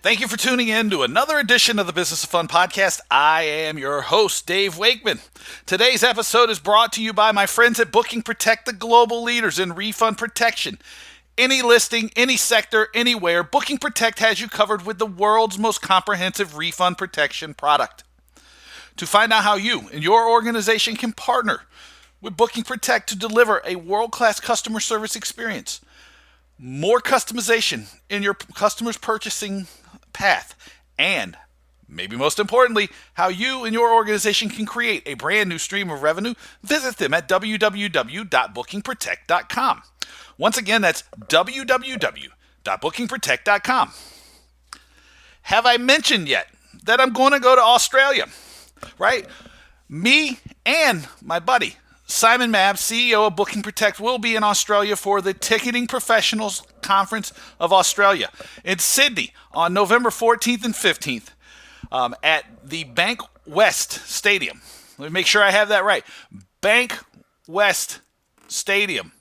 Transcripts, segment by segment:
Thank you for tuning in to another edition of the Business of Fun podcast. I am your host, Dave Wakeman. Today's episode is brought to you by my friends at Booking Protect, the global leaders in refund protection. Any listing, any sector, anywhere, Booking Protect has you covered with the world's most comprehensive refund protection product. To find out how you and your organization can partner with Booking Protect to deliver a world-class customer service experience, more customization in your customer's purchasing path, and maybe most importantly, how you and your organization can create a brand new stream of revenue, visit them at www.bookingprotect.com. Once again, that's www.bookingprotect.com. Have I mentioned yet that I'm going to go to Australia? Right? Me and my buddy, Simon Mabb, CEO of Booking Protect, will be in Australia for the Ticketing Professionals Conference of Australia in Sydney on November 14th and 15th at the Bank West Stadium. Let me make sure I have that right. Bank West Stadium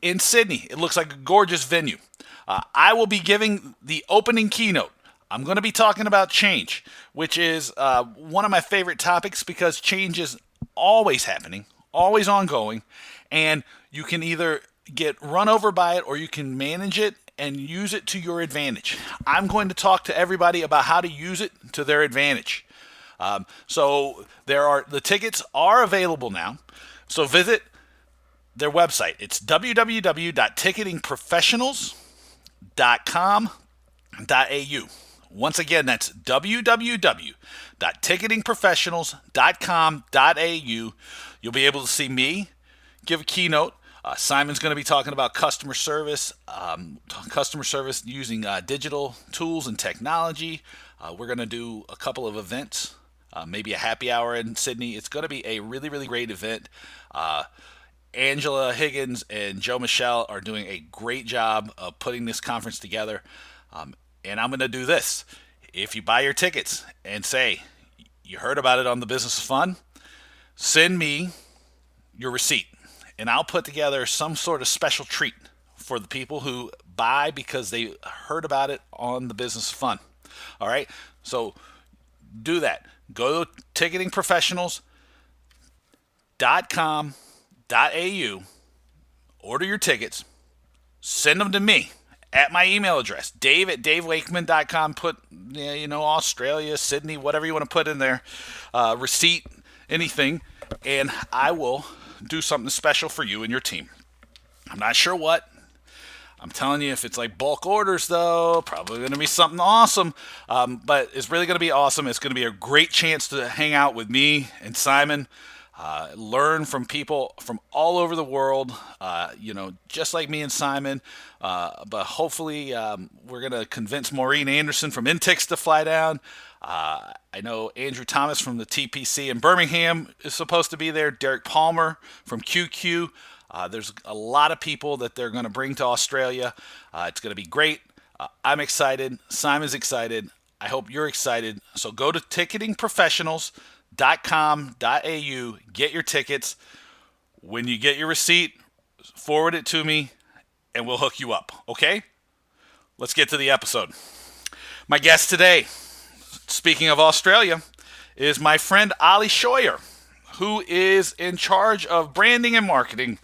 in Sydney. It looks like a gorgeous venue. I will be giving the opening keynote. I'm going to be talking about change, which is one of my favorite topics because change is always happening, always ongoing, and you can either get run over by it or you can manage it and use it to your advantage. I'm going to talk to everybody about how to use it to their advantage. So the tickets are available now. So visit their website. It's www.ticketingprofessionals.com.au. Once again, that's www.ticketingprofessionals.com.au. You'll be able to see me give a keynote. Simon's going to be talking about customer service using digital tools and technology. We're going to do a couple of events, maybe a happy hour in Sydney. It's going to be a really, really great event. Angela Higgins and Joe Michelle are doing a great job of putting this conference together. And I'm going to do this. If you buy your tickets and say you heard about it on the Business of Fun, send me your receipt. And I'll put together some sort of special treat for the people who buy because they heard about it on the Business of Fun. All right? So do that. Go to ticketingprofessionals.com.au, order your tickets, send them to me at my email address, dave@davewakeman.com. Put, Australia, Sydney, whatever you want to put in there, receipt, anything, and I will do something special for you and your team. I'm not sure what. I'm telling you, if it's like bulk orders, though, probably going to be something awesome. But it's really going to be awesome. It's going to be a great chance to hang out with me and Simon, learn from people from all over the world, just like me and Simon. But hopefully we're going to convince Maureen Anderson from Intix to fly down. I know Andrew Thomas from the TPC in Birmingham is supposed to be there. Derek Palmer from QQ. There's a lot of people that they're going to bring to Australia. It's going to be great. I'm excited. Simon's excited. I hope you're excited. So go to ticketingprofessionals.com.au. Get your tickets. When you get your receipt, forward it to me, and we'll hook you up. Okay? Let's get to the episode. My guest today, speaking of Australia, is my friend Oli Shawyer, who is in charge of branding and marketing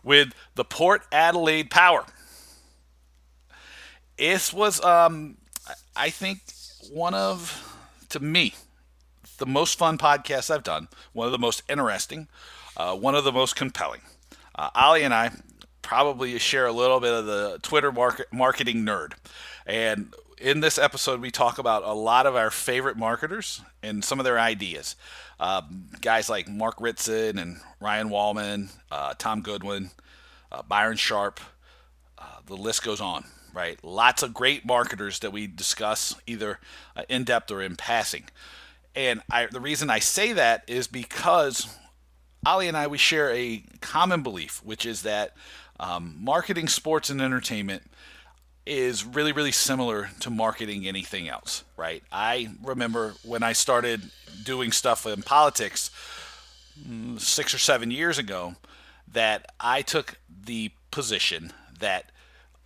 with the Port Adelaide Power. This was, I think, one of, to me, the most fun podcasts I've done, one of the most interesting, one of the most compelling. Oli and I probably share a little bit of the Twitter marketing nerd. And in this episode, we talk about a lot of our favorite marketers and some of their ideas. Guys like Mark Ritson and Ryan Wallman, Tom Goodwin, Byron Sharp, the list goes on, right? Lots of great marketers that we discuss either in depth or in passing. And the reason I say that is because Oli and I, we share a common belief, which is that marketing sports and entertainment is really, really similar to marketing anything else, right? I remember when I started doing stuff in politics 6 or 7 years ago, that I took the position that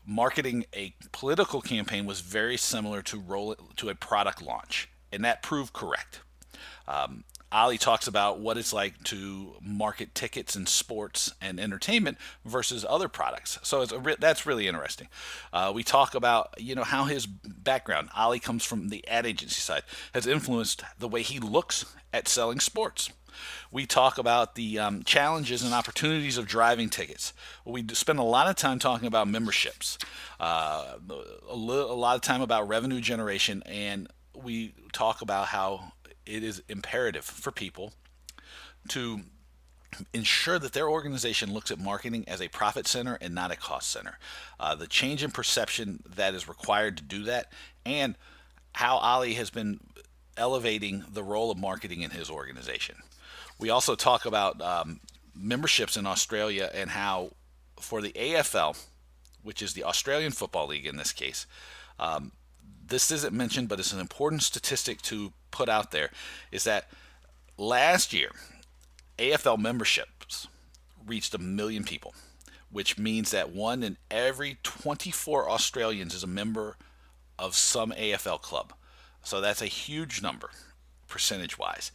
marketing a political campaign was very similar to a product launch, and that proved correct. Oli talks about what it's like to market tickets in sports and entertainment versus other products. So that's really interesting. We talk about how his background, Oli comes from the ad agency side, has influenced the way he looks at selling sports. We talk about the challenges and opportunities of driving tickets. We spend a lot of time talking about memberships, a lot of time about revenue generation, and we talk about how it is imperative for people to ensure that their organization looks at marketing as a profit center and not a cost center. The change in perception that is required to do that, and how Oli has been elevating the role of marketing in his organization. We also talk about memberships in Australia and how for the AFL, which is the Australian Football League in this case, this isn't mentioned, but it's an important statistic to put out there, is that last year, AFL memberships reached 1 million people, which means that 1 in every 24 Australians is a member of some AFL club. So that's a huge number, percentage-wise.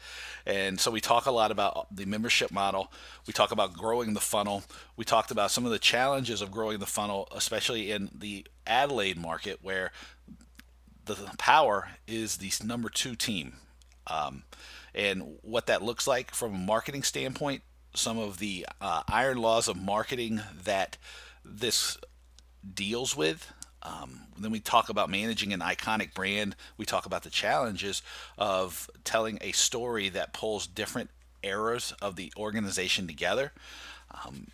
And so we talk a lot about the membership model. We talk about growing the funnel. We talked about some of the challenges of growing the funnel, especially in the Adelaide market, where the Power is the number 2 team, and what that looks like from a marketing standpoint, some of the iron laws of marketing that this deals with. Then we talk about managing an iconic brand. We talk about the challenges of telling a story that pulls different eras of the organization together.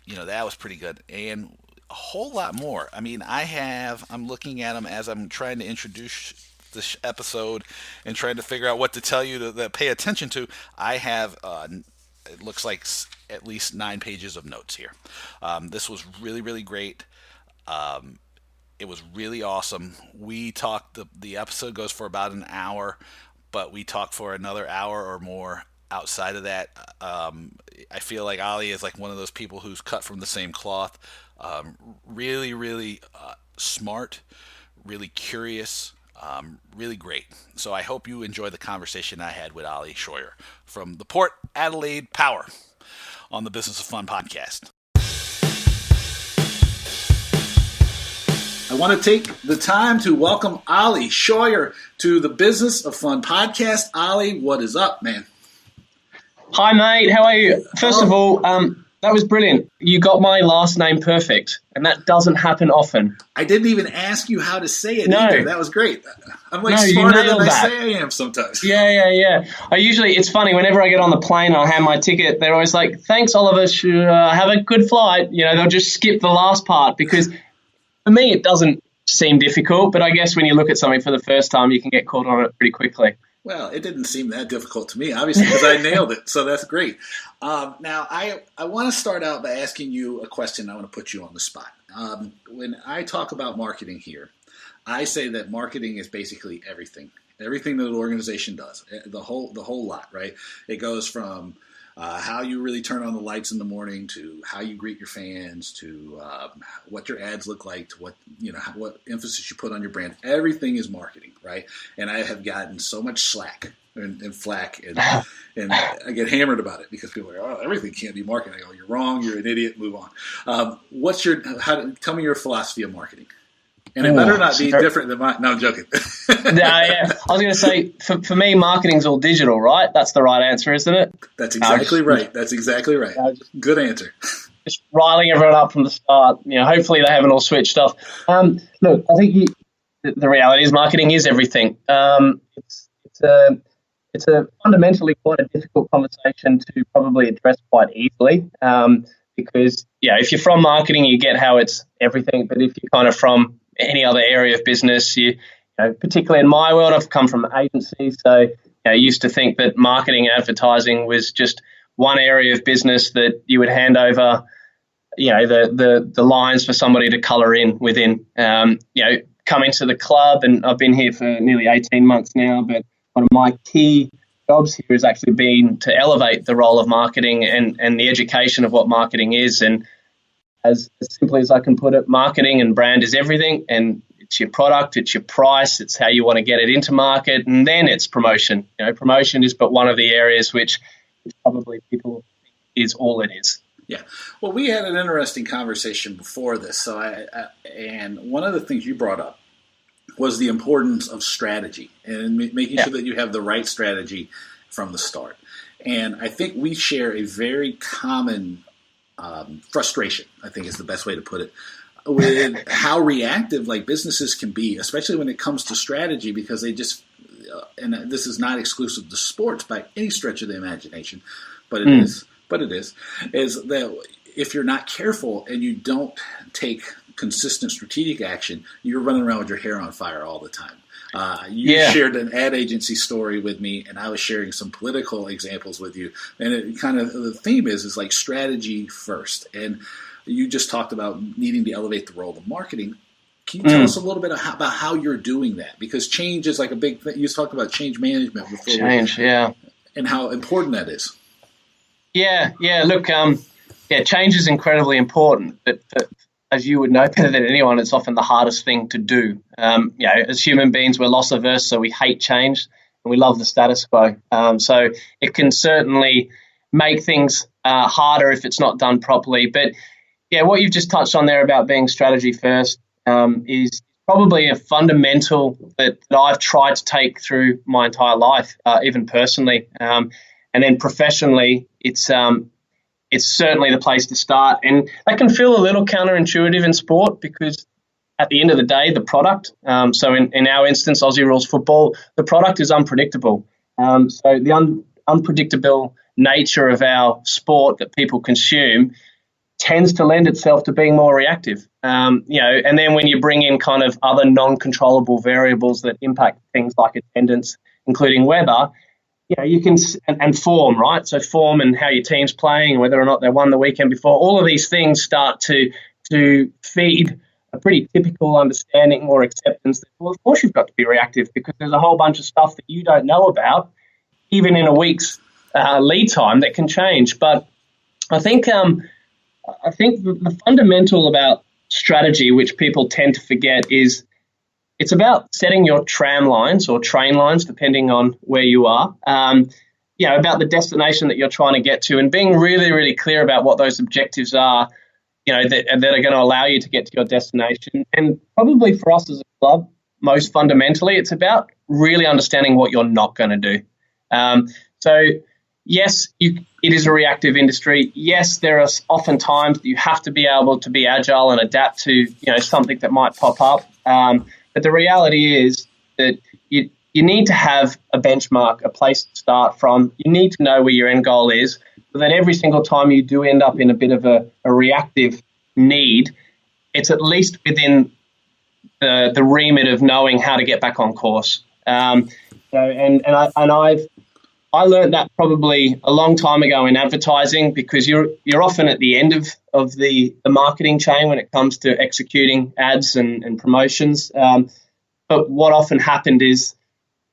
That was pretty good. And a whole lot more. I mean, I'm looking at them as I'm trying to introduce this episode and trying to figure out what to tell you to pay attention to. I have, it looks like at least 9 pages of notes here. This was really, really great. It was really awesome. We talked, the episode goes for about an hour, but we talked for another hour or more outside of that. I feel like Oli is like one of those people who's cut from the same cloth. Really, really smart, really curious, really great. So I hope you enjoy the conversation I had with Oli Shawyer from the Port Adelaide Power on the Business of Fun podcast. I want to take the time to welcome Oli Shawyer to the Business of Fun podcast. Oli, what is up, man? Hi, mate. How are you? First of all, that was brilliant. You got my last name perfect, and that doesn't happen often. I didn't even ask you how to say it No. either. That was great. I'm smarter than I say I am sometimes. Yeah. It's funny, whenever I get on the plane and I hand my ticket, they're always like, thanks, Oliver, have a good flight. They'll just skip the last part because for me it doesn't seem difficult, but I guess when you look at something for the first time, you can get caught on it pretty quickly. Well, it didn't seem that difficult to me, obviously, because I nailed it. So that's great. Now, I want to start out by asking you a question. I want to put you on the spot. When I talk about marketing here, I say that marketing is basically everything that an organization does, the whole lot, right? It goes from how you really turn on the lights in the morning to how you greet your fans to what your ads look like to what emphasis you put on your brand. Everything is marketing, right? And I have gotten so much slack and flack and I get hammered about it because people are like, oh, everything can't be marketing. I go, you're wrong. You're an idiot. Move on. Tell me your philosophy of marketing. And it better not be different than mine. No, I'm joking. Yeah. I was going to say, for me, marketing's all digital, right? That's the right answer, isn't it? That's exactly right. Good answer. Just riling everyone up from the start. Hopefully they haven't all switched off. Look, I think the reality is marketing is everything. It's a fundamentally quite a difficult conversation to probably address quite easily. Because if you're from marketing, you get how it's everything. But if you're kind of from any other area of business, particularly in my world, I've come from agencies, so I used to think that marketing and advertising was just one area of business that you would hand over, the lines for somebody to colour in within. Coming to the club, and I've been here for nearly 18 months now, but one of my key jobs here has actually been to elevate the role of marketing and the education of what marketing is. And as simply as I can put it, marketing and brand is everything, and it's your product, it's your price, it's how you want to get it into market, and then it's promotion. Promotion is but one of the areas which probably people think is all it is. Yeah. Well, we had an interesting conversation before this. So and one of the things you brought up was the importance of strategy and making sure that you have the right strategy from the start. And I think we share a very common frustration, I think is the best way to put it, with how reactive businesses can be, especially when it comes to strategy, because they just, and this is not exclusive to sports by any stretch of the imagination, but it is that if you're not careful and you don't take consistent strategic action, you're running around with your hair on fire all the time. You shared an ad agency story with me, and I was sharing some political examples with you. And it kind of, the theme is like strategy first. And you just talked about needing to elevate the role of marketing. Can you tell us a little bit about how you're doing that? Because change is like a big thing. You talked about change management before. And how important that is. Yeah. Look, change is incredibly important, but as you would know better than anyone, it's often the hardest thing to do. As human beings, we're loss averse, so we hate change and we love the status quo. So it can certainly make things harder if it's not done properly. But what you've just touched on there about being strategy first is probably a fundamental that I've tried to take through my entire life, even personally. And then professionally, it's certainly the place to start. And that can feel a little counterintuitive in sport because at the end of the day, the product, so in our instance, Aussie Rules football, the product is unpredictable. So the unpredictable nature of our sport that people consume tends to lend itself to being more reactive. And then when you bring in kind of other non-controllable variables that impact things like attendance, including weather, you can, and form, right? So form and how your team's playing, whether or not they won the weekend before, all of these things start to feed a pretty typical understanding or acceptance that, well, of course you've got to be reactive because there's a whole bunch of stuff that you don't know about, even in a week's lead time that can change. But I think the fundamental about strategy, which people tend to forget, is it's about setting your tram lines or train lines, depending on where you are, about the destination that you're trying to get to and being really, really clear about what those objectives are, that are going to allow you to get to your destination. And probably for us as a club, most fundamentally, it's about really understanding what you're not going to do. So, yes, it is a reactive industry. Yes, there are often times that you have to be able to be agile and adapt to, something that might pop up. But the reality is that you need to have a benchmark, a place to start from. You need to know where your end goal is, so that every single time you do end up in a bit of a reactive need, it's at least within the remit of knowing how to get back on course. I learned that probably a long time ago in advertising, because you're often at the end of the marketing chain when it comes to executing ads and promotions. But what often happened is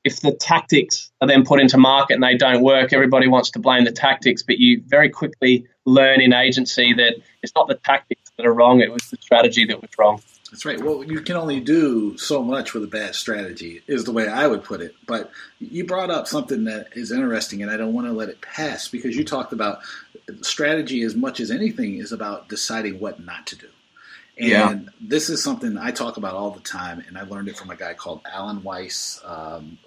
if the tactics are then put into market and they don't work, everybody wants to blame the tactics, but you very quickly learn in agency that it's not the tactics that are wrong, it was the strategy that was wrong. That's right. Well, you can only do so much with a bad strategy is the way I would put it. But you brought up something that is interesting, and I don't want to let it pass, because you talked about strategy as much as anything is about deciding what not to do. And this is something I talk about all the time, and I learned it from a guy called Alan Weiss,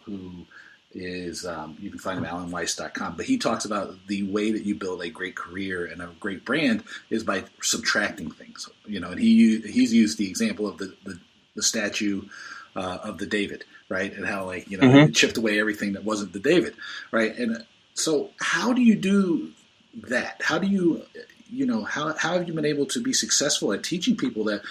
who is, you can find him at alanweiss.com, but he talks about the way that you build a great career and a great brand is by subtracting things, and he's used the example of the statue of the David, right? And how it chipped away everything that wasn't the David, right? And so how do you do that? How do you, how have you been able to be successful at teaching people that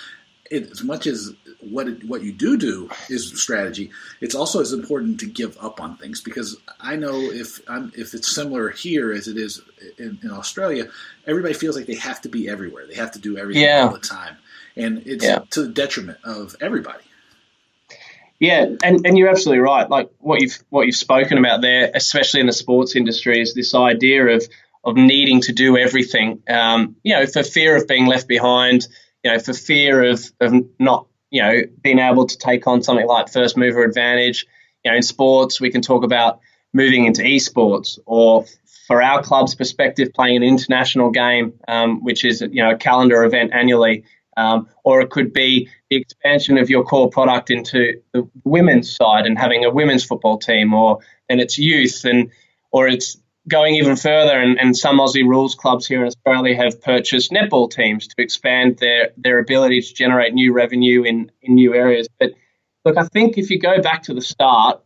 as much as what you do is strategy, it's also as important to give up on things? Because I know if it's similar here as it is in Australia, everybody feels like they have to be everywhere. They have to do everything all the time, and it's to the detriment of everybody. Yeah, and you're absolutely right. Like what you've spoken about there, especially in the sports industry, is this idea of needing to do everything, for fear of being left behind, for fear of not, being able to take on something like first mover advantage. In sports, we can talk about moving into esports, or for our club's perspective, playing an international game, which is, a calendar event annually. Or it could be the expansion of your core product into the women's side and having a women's football team, and it's youth, or it's going even further. And some Aussie rules clubs here in Australia have purchased netball teams to expand their ability to generate new revenue in new areas. But look, I think if you go back to the start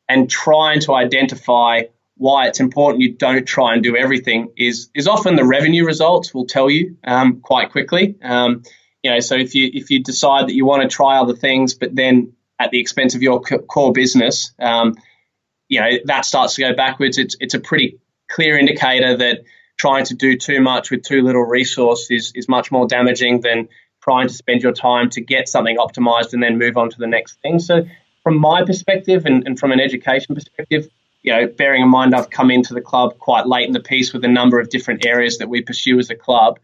and trying to identify why it's important you don't try and do everything is often the revenue results will tell you quite quickly. So if you decide that you want to try other things, but then at the expense of your core business, that starts to go backwards. It's a pretty clear indicator that trying to do too much with too little resource is much more damaging than trying to spend your time to get something optimized and then move on to the next thing. So from my perspective and from an education perspective, bearing in mind I've come into the club quite late in the piece with a number of different areas that we pursue as a club,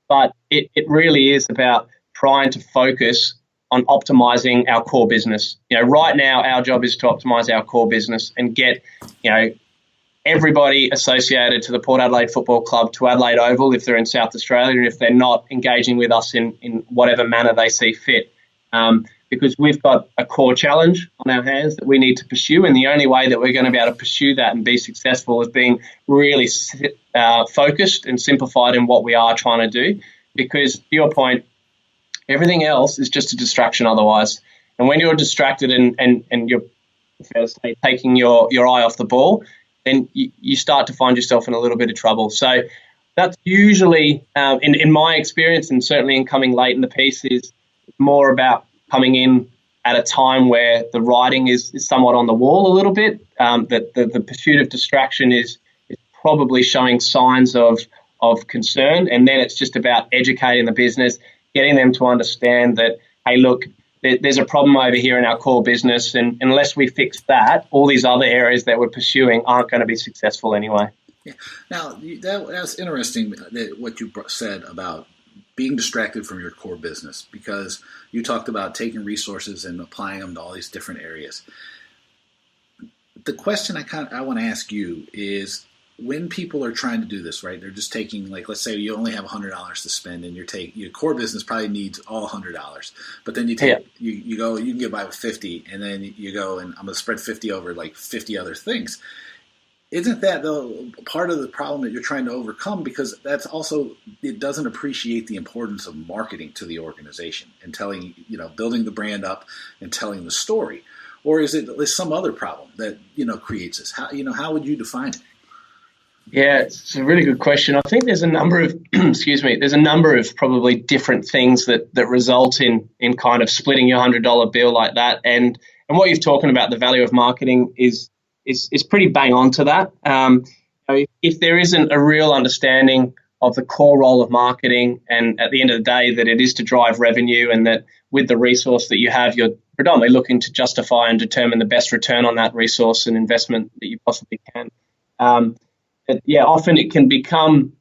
but it really is about trying to focus on optimizing our core business. Right now our job is to optimize our core business and get, everybody associated to the Port Adelaide Football Club to Adelaide Oval if they're in South Australia, and if they're not, engaging with us in whatever manner they see fit. Because we've got a core challenge on our hands that we need to pursue, and the only way that we're going to be able to pursue that and be successful is being really focused and simplified in what we are trying to do. Because to your point, everything else is just a distraction otherwise. And when you're distracted and you're, fair to say, taking your eye off the ball, then you start to find yourself in a little bit of trouble. So that's usually, in my experience, and certainly in coming late in the piece, is more about coming in at a time where the writing is somewhat on the wall a little bit, that the pursuit of distraction is probably showing signs of concern. And then it's just about educating the business, getting them to understand that, hey, look, there's a problem over here in our core business, and unless we fix that, all these other areas that we're pursuing aren't going to be successful anyway. Yeah. Now, that's interesting, what you said about being distracted from your core business, because you talked about taking resources and applying them to all these different areas. The question I want to ask you is, when people are trying to do this, right? They're just taking, like, let's say you only have $100 to spend, and your core business probably needs all $100, but then you take you go, you can get by with 50, and then you go, and I'm going to spread 50 over like 50 other things. Isn't that, though, part of the problem that you're trying to overcome? Because that's also, it doesn't appreciate the importance of marketing to the organization and telling, building the brand up and telling the story. Or is it some other problem that, creates this? How would you define it? Yeah, it's a really good question. I think there's a number of, there's a number of probably different things that result in kind of splitting your $100 bill like that. And what you're talking about, the value of marketing, is pretty bang on to that. If there isn't a real understanding of the core role of marketing, and at the end of the day that it is to drive revenue, and that with the resource that you have, you're predominantly looking to justify and determine the best return on that resource and investment that you possibly can. Often it can become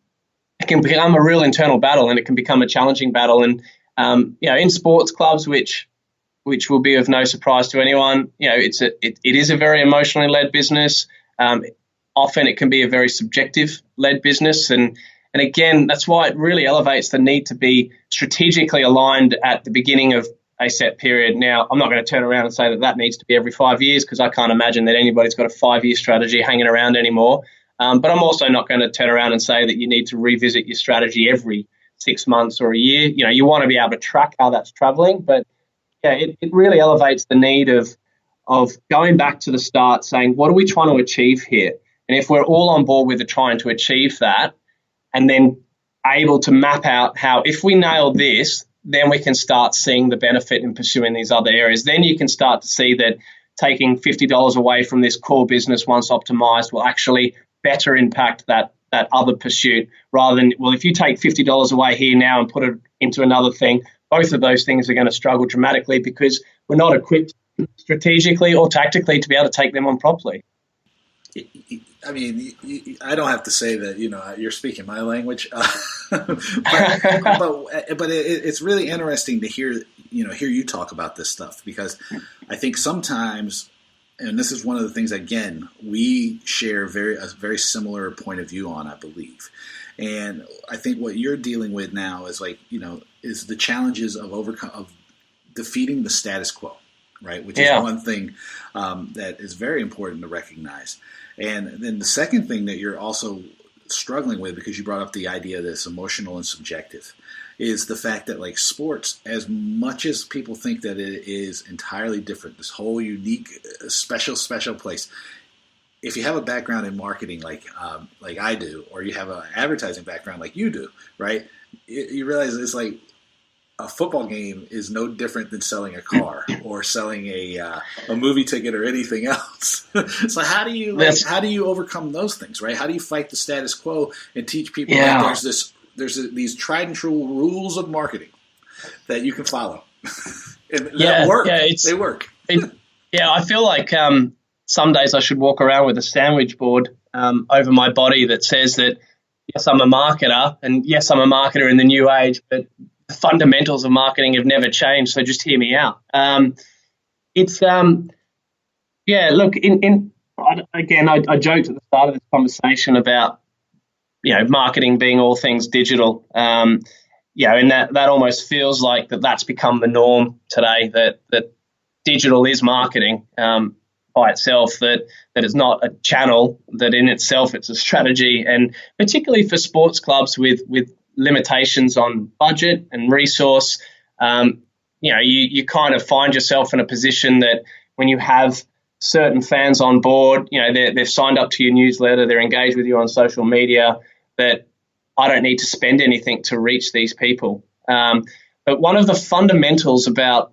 a real internal battle, and it can become a challenging battle. And in sports clubs, which will be of no surprise to anyone, it is a very emotionally led business. Often it can be a very subjective led business, and again, that's why it really elevates the need to be strategically aligned at the beginning of a set period. Now, I'm not going to turn around and say that needs to be every 5 years, because I can't imagine that anybody's got a 5-year strategy hanging around anymore. But I'm also not going to turn around and say that you need to revisit your strategy every 6 months or a year. You want to be able to track how that's traveling, but it really elevates the need of going back to the start, saying, what are we trying to achieve here? And if we're all on board with trying to achieve that, and then able to map out how, if we nail this, then we can start seeing the benefit in pursuing these other areas. Then you can start to see that taking $50 away from this core business, once optimized, will actually better impact that other pursuit, rather than, well, if you take $50 away here now and put it into another thing, both of those things are going to struggle dramatically, because we're not equipped strategically or tactically to be able to take them on properly. I mean, I don't have to say that, you're speaking my language, but it's really interesting to hear you talk about this stuff, because I think sometimes, and this is one of the things, again, we share a very similar point of view on, I believe. And I think what you're dealing with now is is the challenges of defeating the status quo, right? Which is one thing that is very important to recognize. And then the second thing that you're also struggling with, because you brought up the idea that it's emotional and subjective, is the fact that sports, as much as people think that it is entirely different, this whole unique, special place, if you have a background in marketing like I do, or you have an advertising background like you do, right, you realize it's like a football game is no different than selling a car or selling a movie ticket or anything else. So how do you overcome those things, right? How do you fight the status quo and teach people that there's these tried and true rules of marketing that you can follow? And that work. Yeah, they work. I feel like some days I should walk around with a sandwich board over my body that says that, yes, I'm a marketer, and yes, I'm a marketer in the new age, but the fundamentals of marketing have never changed, so just hear me out. Look, I joked at the start of this conversation about, marketing being all things digital. And that almost feels like that's become the norm today, that digital is marketing by itself, that it's not a channel, that in itself it's a strategy, and particularly for sports clubs with limitations on budget and resource, you kind of find yourself in a position that when you have certain fans on board, they've signed up to your newsletter, they're engaged with you on social media, that I don't need to spend anything to reach these people. But one of the fundamentals about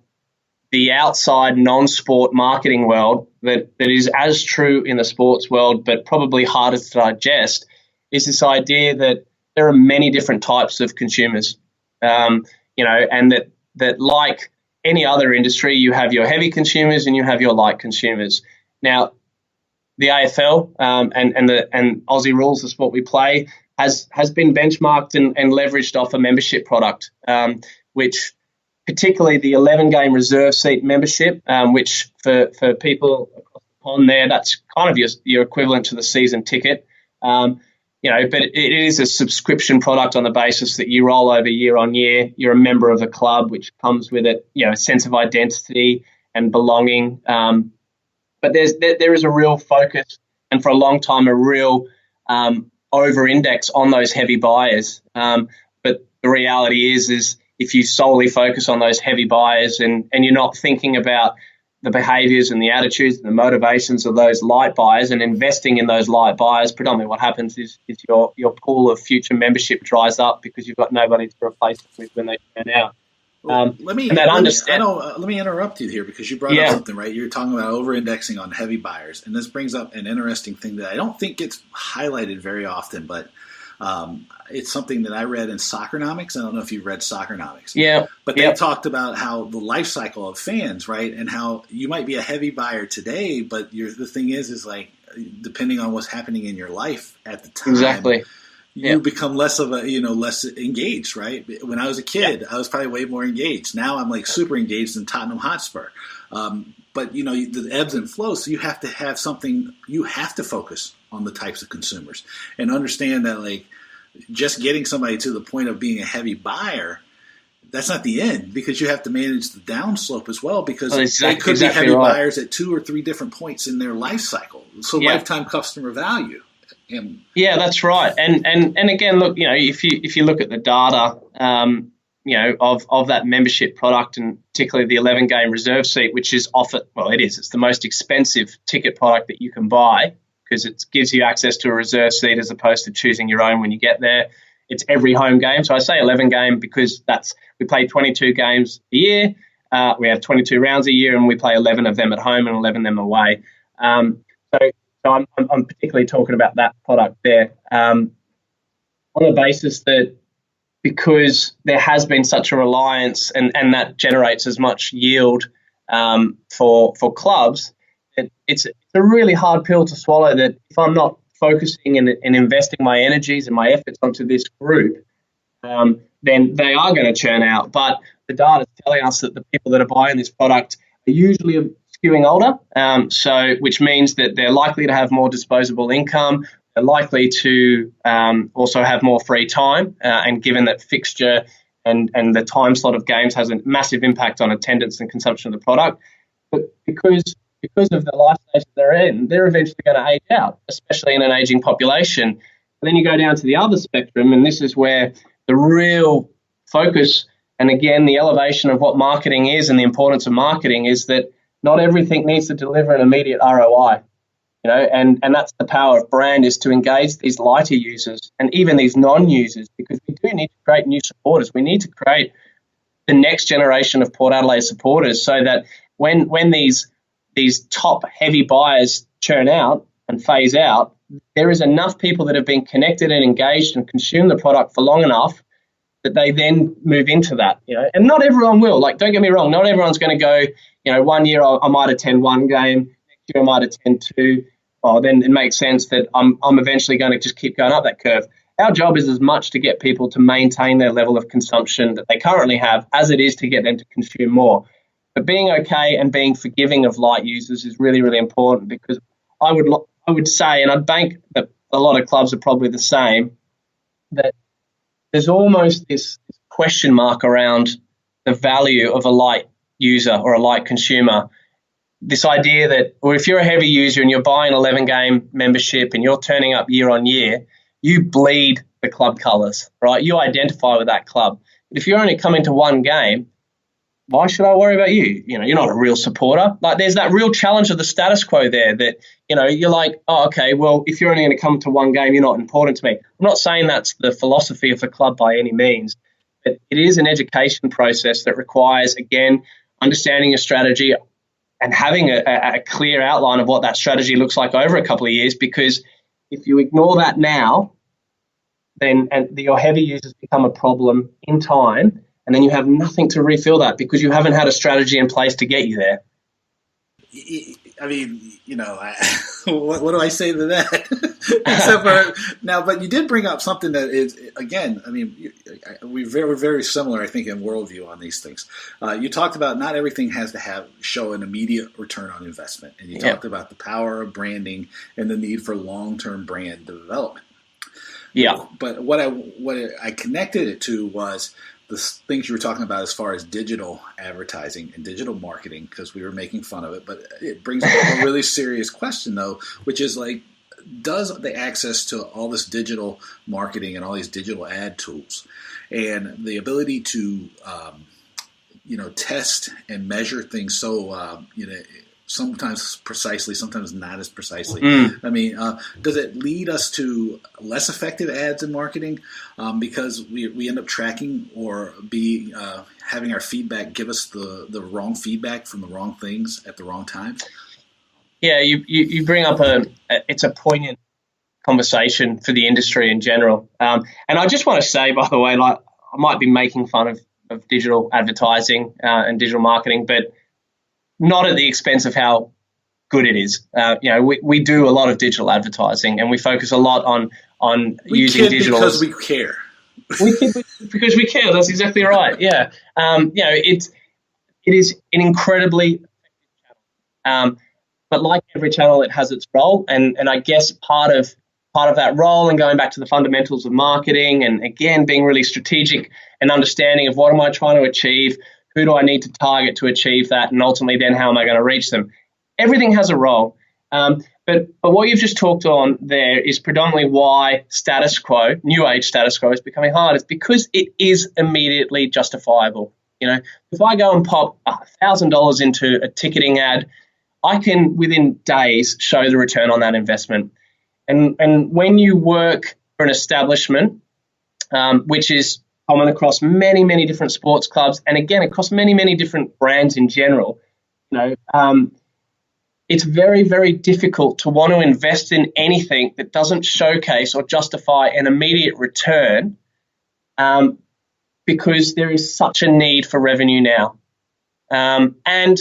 the outside non-sport marketing world that is as true in the sports world, but probably harder to digest, is this idea that there are many different types of consumers, and that like any other industry, you have your heavy consumers and you have your light consumers. Now, the AFL and Aussie rules, the sport we play, has been benchmarked and leveraged off a membership product, which particularly the 11-game reserve seat membership, which for people across the pond there, that's kind of your equivalent to the season ticket. But it is a subscription product on the basis that you roll over year on year. You're a member of the club, which comes with it, a sense of identity and belonging. But there is a real focus, and for a long time, a real over-index on those heavy buyers. But the reality is if you solely focus on those heavy buyers and you're not thinking about the behaviours and the attitudes and the motivations of those light buyers and investing in those light buyers, predominantly what happens is your pool of future membership dries up because you've got nobody to replace it with when they turn out. Let me interrupt you here, because you brought up something, right? You're talking about over-indexing on heavy buyers, and this brings up an interesting thing that I don't think gets highlighted very often, but it's something that I read in Soccernomics. I don't know if you've read Soccernomics. Yeah. But they talked about how the life cycle of fans, right, and how you might be a heavy buyer today, but the thing is depending on what's happening in your life at the time, exactly, you become less engaged, right? When I was a kid, I was probably way more engaged. Now I'm super engaged in Tottenham Hotspur. But the ebbs and flows, so you have to have something. You have to focus on the types of consumers and understand that just getting somebody to the point of being a heavy buyer, that's not the end, because you have to manage the downslope as well, because they could be heavy buyers at 2 or 3 different points in their life cycle. So lifetime customer value. Yeah, that's right. And again, look, if you look at the data, of that membership product, and particularly the 11-game reserve seat, which is it's the most expensive ticket product that you can buy, because it gives you access to a reserve seat as opposed to choosing your own when you get there. It's every home game. So I say 11-game because we play 22 games a year. We have 22 rounds a year, and we play 11 of them at home and 11 of them away. So I'm particularly talking about that product there, on the basis that because there has been such a reliance and that generates as much yield for clubs, it's a really hard pill to swallow, that if I'm not focusing and investing my energies and my efforts onto this group, then they are going to churn out. But the data is telling us that the people that are buying this product are usually skewing older, which means that they're likely to have more disposable income. They're likely to also have more free time, and given that fixture and the time slot of games has a massive impact on attendance and consumption of the product. But because of the life stage they're in, they're eventually going to age out, especially in an aging population. But then you go down to the other spectrum, and this is where the real focus, and again, the elevation of what marketing is and the importance of marketing is that not everything needs to deliver an immediate ROI. And that's the power of brand, is to engage these lighter users and even these non-users, because we do need to create new supporters. We need to create the next generation of Port Adelaide supporters, so that when these top heavy buyers churn out and phase out, there is enough people that have been connected and engaged and consumed the product for long enough that they then move into that. And not everyone will. Like, don't get me wrong, not everyone's going to go, 1 year I might attend one game, next year I might attend two. Well, then it makes sense that I'm eventually going to just keep going up that curve. Our job is as much to get people to maintain their level of consumption that they currently have as it is to get them to consume more. But being okay and being forgiving of light users is really, really important, because I would say, and I'd bank that a lot of clubs are probably the same, that there's almost this question mark around the value of a light user or a light consumer. This idea that, or if you're a heavy user and you're buying an 11-game membership and you're turning up year on year, you bleed the club colours, right? You identify with that club. But if you're only coming to one game, why should I worry about you? You're not a real supporter. Like, there's that real challenge of the status quo there that, you're like, oh, okay, well, if you're only going to come to one game, you're not important to me. I'm not saying that's the philosophy of the club by any means, but it is an education process that requires, again, understanding your strategy and having a clear outline of what that strategy looks like over a couple of years, because if you ignore that now, then your heavy users become a problem in time, and then you have nothing to refill that because you haven't had a strategy in place to get you there. I mean, what do I say to that? Except for now, but you did bring up something that is, again, I mean, we're very, very similar, I think, in worldview on these things. You talked about not everything has to show an immediate return on investment, and you talked about the power of branding and the need for long-term brand development. Yeah. But what I connected it to was the things you were talking about as far as digital advertising and digital marketing, because we were making fun of it. But it brings up a really serious question, though, which is like, does the access to all this digital marketing and all these digital ad tools and the ability to, test and measure things so, sometimes precisely, sometimes not as precisely. I mean, does it lead us to less effective ads and marketing because we end up tracking or having our feedback give us the wrong feedback from the wrong things at the wrong time? Yeah, you bring up it's a poignant conversation for the industry in general. And I just want to say, by the way, like, I might be making fun of digital advertising and digital marketing, but not at the expense of how good it is. We do a lot of digital advertising, and we focus a lot on using digital because we care. We kid because we care. That's exactly right. Yeah. It is an incredibly effective channel. But like every channel, it has its role, and I guess part of that role, and going back to the fundamentals of marketing, and again being really strategic and understanding of what am I trying to achieve. Who do I need to target to achieve that? And ultimately, then how am I going to reach them? Everything has a role. But what you've just talked on there is predominantly why status quo, new age status quo, is becoming hard. It's because it is immediately justifiable. If I go and pop $1,000 into a ticketing ad, I can within days show the return on that investment. And when you work for an establishment, which is common across many, many different sports clubs, and again, across many, many different brands in general, it's very, very difficult to want to invest in anything that doesn't showcase or justify an immediate return, because there is such a need for revenue now. And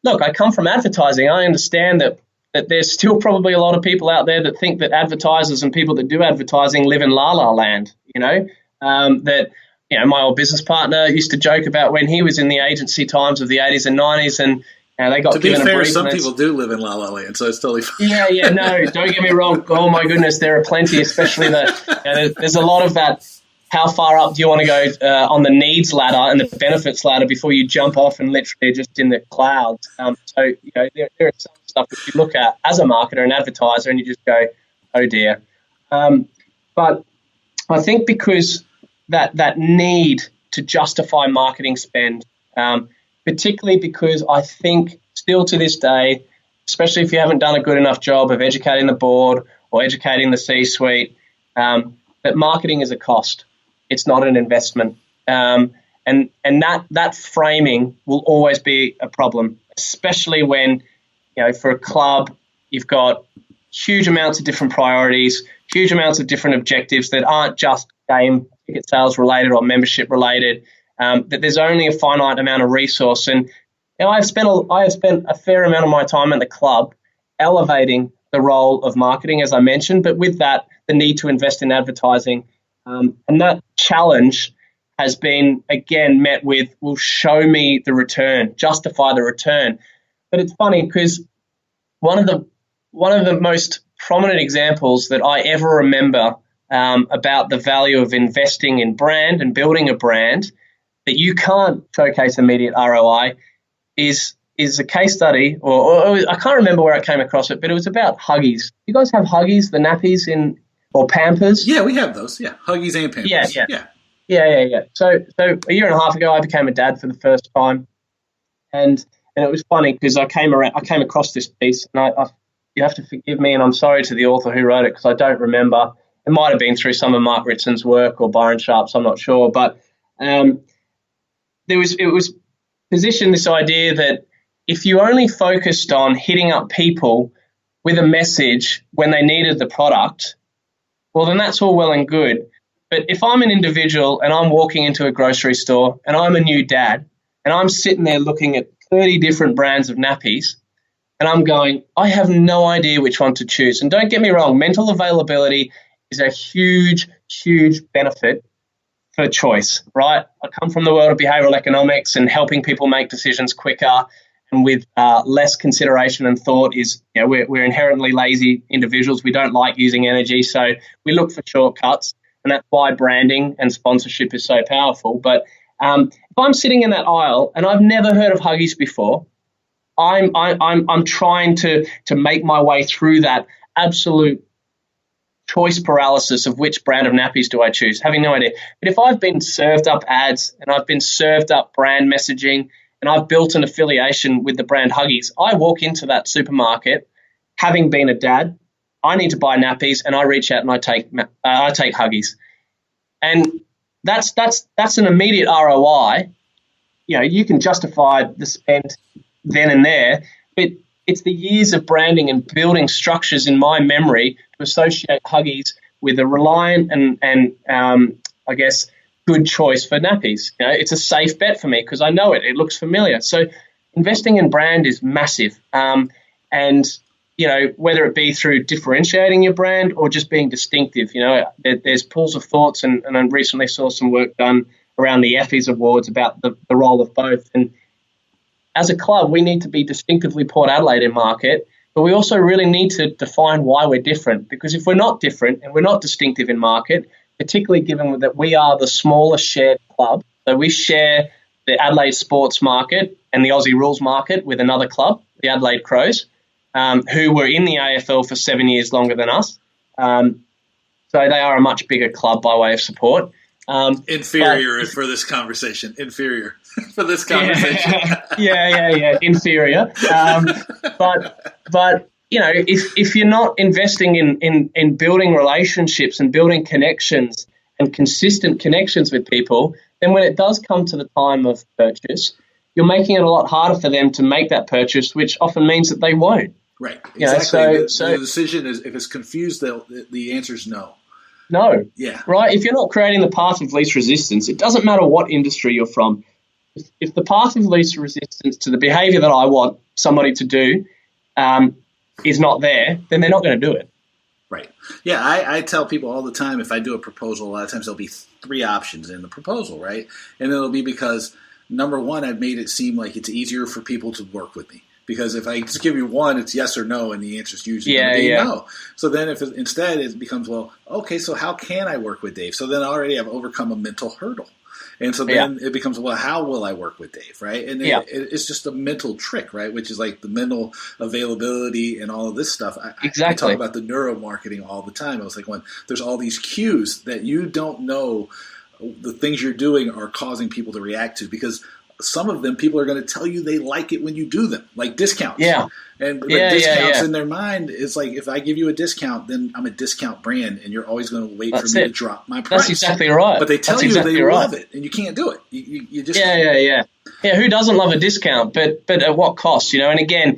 look, I come from advertising. I understand that that there's still probably a lot of people out there that think that advertisers and people that do advertising live in la land, that, my old business partner used to joke about when he was in the agency times of the 80s and 90s, and they got given a brief. To be fair, some people do live in la land, so it's totally fine. Yeah, no, don't get me wrong. Oh, my goodness, there are plenty, especially there's a lot of that. How far up do you want to go on the needs ladder and the benefits ladder before you jump off and literally just in the clouds? So there is some stuff that you look at as a marketer and advertiser and you just go, oh dear. But I think because that need to justify marketing spend, particularly because I think still to this day, especially if you haven't done a good enough job of educating the board or educating the C-suite, that marketing is a cost. It's not an investment. And that framing will always be a problem, especially when, for a club, you've got huge amounts of different priorities, huge amounts of different objectives that aren't just game ticket sales related or membership related, that there's only a finite amount of resource. And I have spent a fair amount of my time at the club elevating the role of marketing, as I mentioned, but with that, the need to invest in advertising. And that challenge has been, again, met with, well, show me the return, justify the return. But it's funny because one of the most prominent examples that I ever remember about the value of investing in brand and building a brand that you can't showcase immediate ROI is a case study, or I can't remember where I came across it, but it was about Huggies. You guys have Huggies, the nappies or Pampers? Yeah, we have those. Yeah, Huggies and Pampers. Yeah. So a year and a half ago, I became a dad for the first time, and it was funny because I came across this piece, and you have to forgive me, and I'm sorry to the author who wrote it because I don't remember. It might have been through some of Mark Ritson's work or Byron Sharp's, I'm not sure, but it was positioned this idea that if you only focused on hitting up people with a message when they needed the product, well, then that's all well and good. But if I'm an individual and I'm walking into a grocery store and I'm a new dad and I'm sitting there looking at 30 different brands of nappies and I'm going, I have no idea which one to choose. And don't get me wrong, mental availability is a huge, huge benefit for choice, right? I come from the world of behavioral economics, and helping people make decisions quicker and with less consideration and thought is, we're inherently lazy individuals. We don't like using energy, so we look for shortcuts, and that's why branding and sponsorship is so powerful. But if I'm sitting in that aisle and I've never heard of Huggies before, I'm trying to make my way through that absolute choice paralysis of which brand of nappies do I choose, having no idea. But if I've been served up ads and I've been served up brand messaging and I've built an affiliation with the brand Huggies, I walk into that supermarket, having been a dad, I need to buy nappies, and I reach out and I take Huggies. And that's an immediate ROI. You can justify the spend then and there, but it's the years of branding and building structures in my memory to associate Huggies with a reliant and I guess, good choice for nappies. It's a safe bet for me because I know it. It looks familiar. So investing in brand is massive. And, whether it be through differentiating your brand or just being distinctive, there's pools of thoughts, and I recently saw some work done around the Effies Awards about the role of both. And as a club, we need to be distinctively Port Adelaide in market, but we also really need to define why we're different, because if we're not different and we're not distinctive in market, particularly given that we are the smallest shared club, so we share the Adelaide sports market and the Aussie rules market with another club, the Adelaide Crows, who were in the AFL for 7 years longer than us. So they are a much bigger club by way of support. Inferior for this conversation. Inferior for this conversation. Yeah. Inferior. But if you're not investing in building relationships and building connections and consistent connections with people, then when it does come to the time of purchase, you're making it a lot harder for them to make that purchase, which often means that they won't. Right. Exactly. The decision is, if it's confused, the answer is no. No. Yeah. Right? If you're not creating the path of least resistance, it doesn't matter what industry you're from. If the path of least resistance to the behavior that I want somebody to do is not there, then they're not going to do it. Right. Yeah, I tell people all the time, if I do a proposal, a lot of times there'll be 3 options in the proposal, right? And it'll be because, number one, I've made it seem like it's easier for people to work with me. Because if I just give you one, it's yes or no, and the answer is usually going to be no. So then if instead it becomes, well, okay, so how can I work with Dave? So then already I've overcome a mental hurdle. And so then it becomes, well, how will I work with Dave, right? And it's just a mental trick, right, which is like the mental availability and all of this stuff. I talk about the neuromarketing all the time. I was like, when there's all these cues that you don't know the things you're doing are causing people to react to, because some of them, people are going to tell you they like it when you do them, like discounts. And discounts in their mind is like, if I give you a discount, then I'm a discount brand, and you're always going to wait for me to drop my price. That's exactly right. But they tell you they love it, and you can't do it. You just Yeah. Who doesn't love a discount? But at what cost? And again,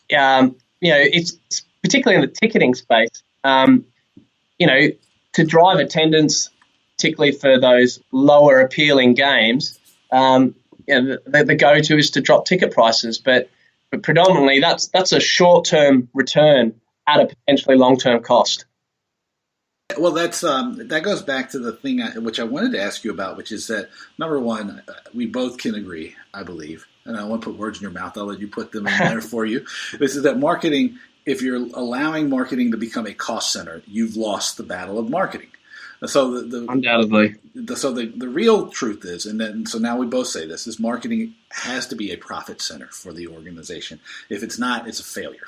it's particularly in the ticketing space. To drive attendance, particularly for those lower appealing games. The go-to is to drop ticket prices, but predominantly that's a short-term return at a potentially long-term cost. Well, that goes back to the thing which I wanted to ask you about, which is that, number one, we both can agree, I believe, and I don't want to put words in your mouth. I'll let you put them in there for you. This is that marketing, if you're allowing marketing to become a cost center, you've lost the battle of marketing. So undoubtedly. So the real truth is, so now we both say this, is marketing has to be a profit center for the organization. If it's not, it's a failure.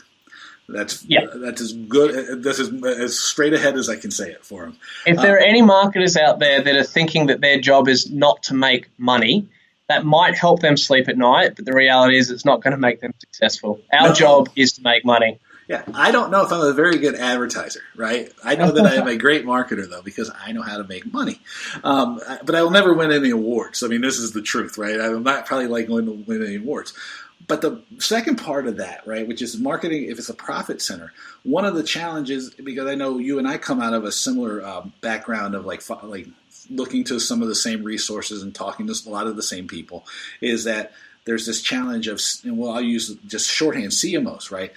That's as good. That's as straight ahead as I can say it for them. If there are any marketers out there that are thinking that their job is not to make money, that might help them sleep at night, but the reality is it's not going to make them successul. Our job is to make money. Yeah, I don't know if I'm a very good advertiser, right? I know that I am a great marketer, though, because I know how to make money. But I will never win any awards. I mean, this is the truth, right? I'm not probably going to win any awards. But the second part of that, right, which is marketing, if it's a profit center, one of the challenges, because I know you and I come out of a similar background of like looking to some of the same resources and talking to a lot of the same people, is that there's this challenge of, I'll use just shorthand, CMOs, right?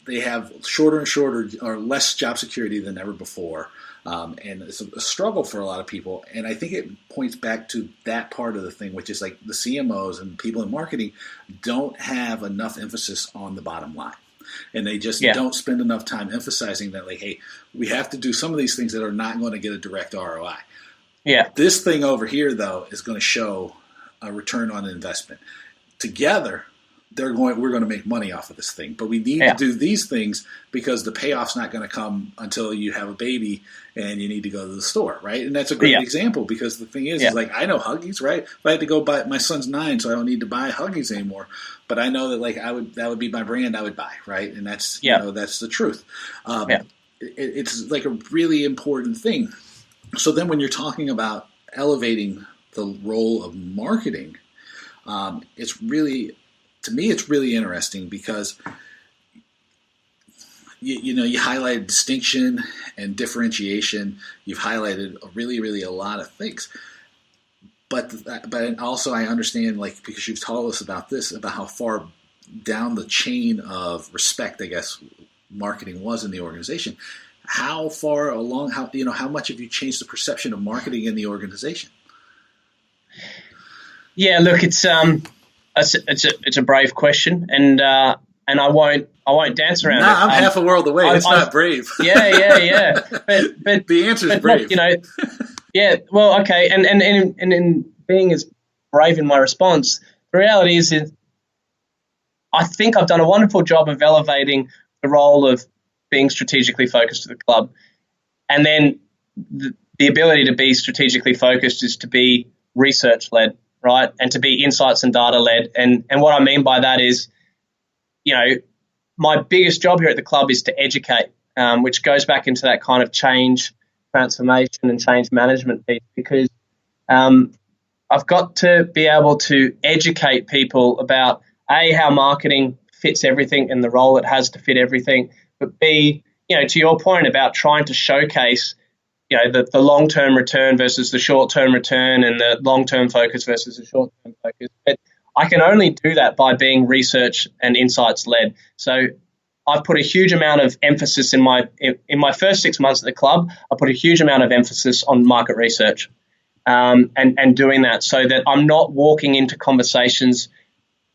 They have shorter and shorter or less job security than ever before. And it's a struggle for a lot of people. And I think it points back to that part of the thing, which is like the CMOs and people in marketing don't have enough emphasis on the bottom line. And they just don't spend enough time emphasizing that, like, hey, we have to do some of these things that are not going to get a direct ROI. Yeah. This thing over here, though, is going to show a return on investment. Together, we're going to make money off of this thing. But we need to do these things because the payoff's not going to come until you have a baby and you need to go to the store, right? And that's a great example, because the thing is like, I know Huggies, right? If I had to go buy, my son's 9, so I don't need to buy Huggies anymore. But I know that like that would be my brand I would buy, right? And that's that's the truth. It's like a really important thing. So then when you're talking about elevating the role of marketing, it's really, to me, it's really interesting because you highlighted distinction and differentiation. You've highlighted really a lot of things, but also I understand, like, because you've told us about this, about how far down the chain of respect, I guess, marketing was in the organization. How far along? How much have you changed the perception of marketing in the organization? Yeah, look, it's a brave question, and I won't dance around it. I'm half a world away. It's not brave. Yeah. But the answer is brave. Look, well, okay, and in being as brave in my response, the reality is I think I've done a wonderful job of elevating the role of being strategically focused to the club, and then the ability to be strategically focused is to be research led. Right, and to be insights and data led, and what I mean by that is, my biggest job here at the club is to educate, which goes back into that kind of change, transformation, and change management piece, because I've got to be able to educate people about how marketing fits everything and the role it has to fit everything, but B, to your point about trying to showcase the long-term return versus the short-term return, and the long-term focus versus the short-term focus. But I can only do that by being research and insights-led. So I've put a huge amount of emphasis in my first 6 months at the club. I put a huge amount of emphasis on market research, and doing that so that I'm not walking into conversations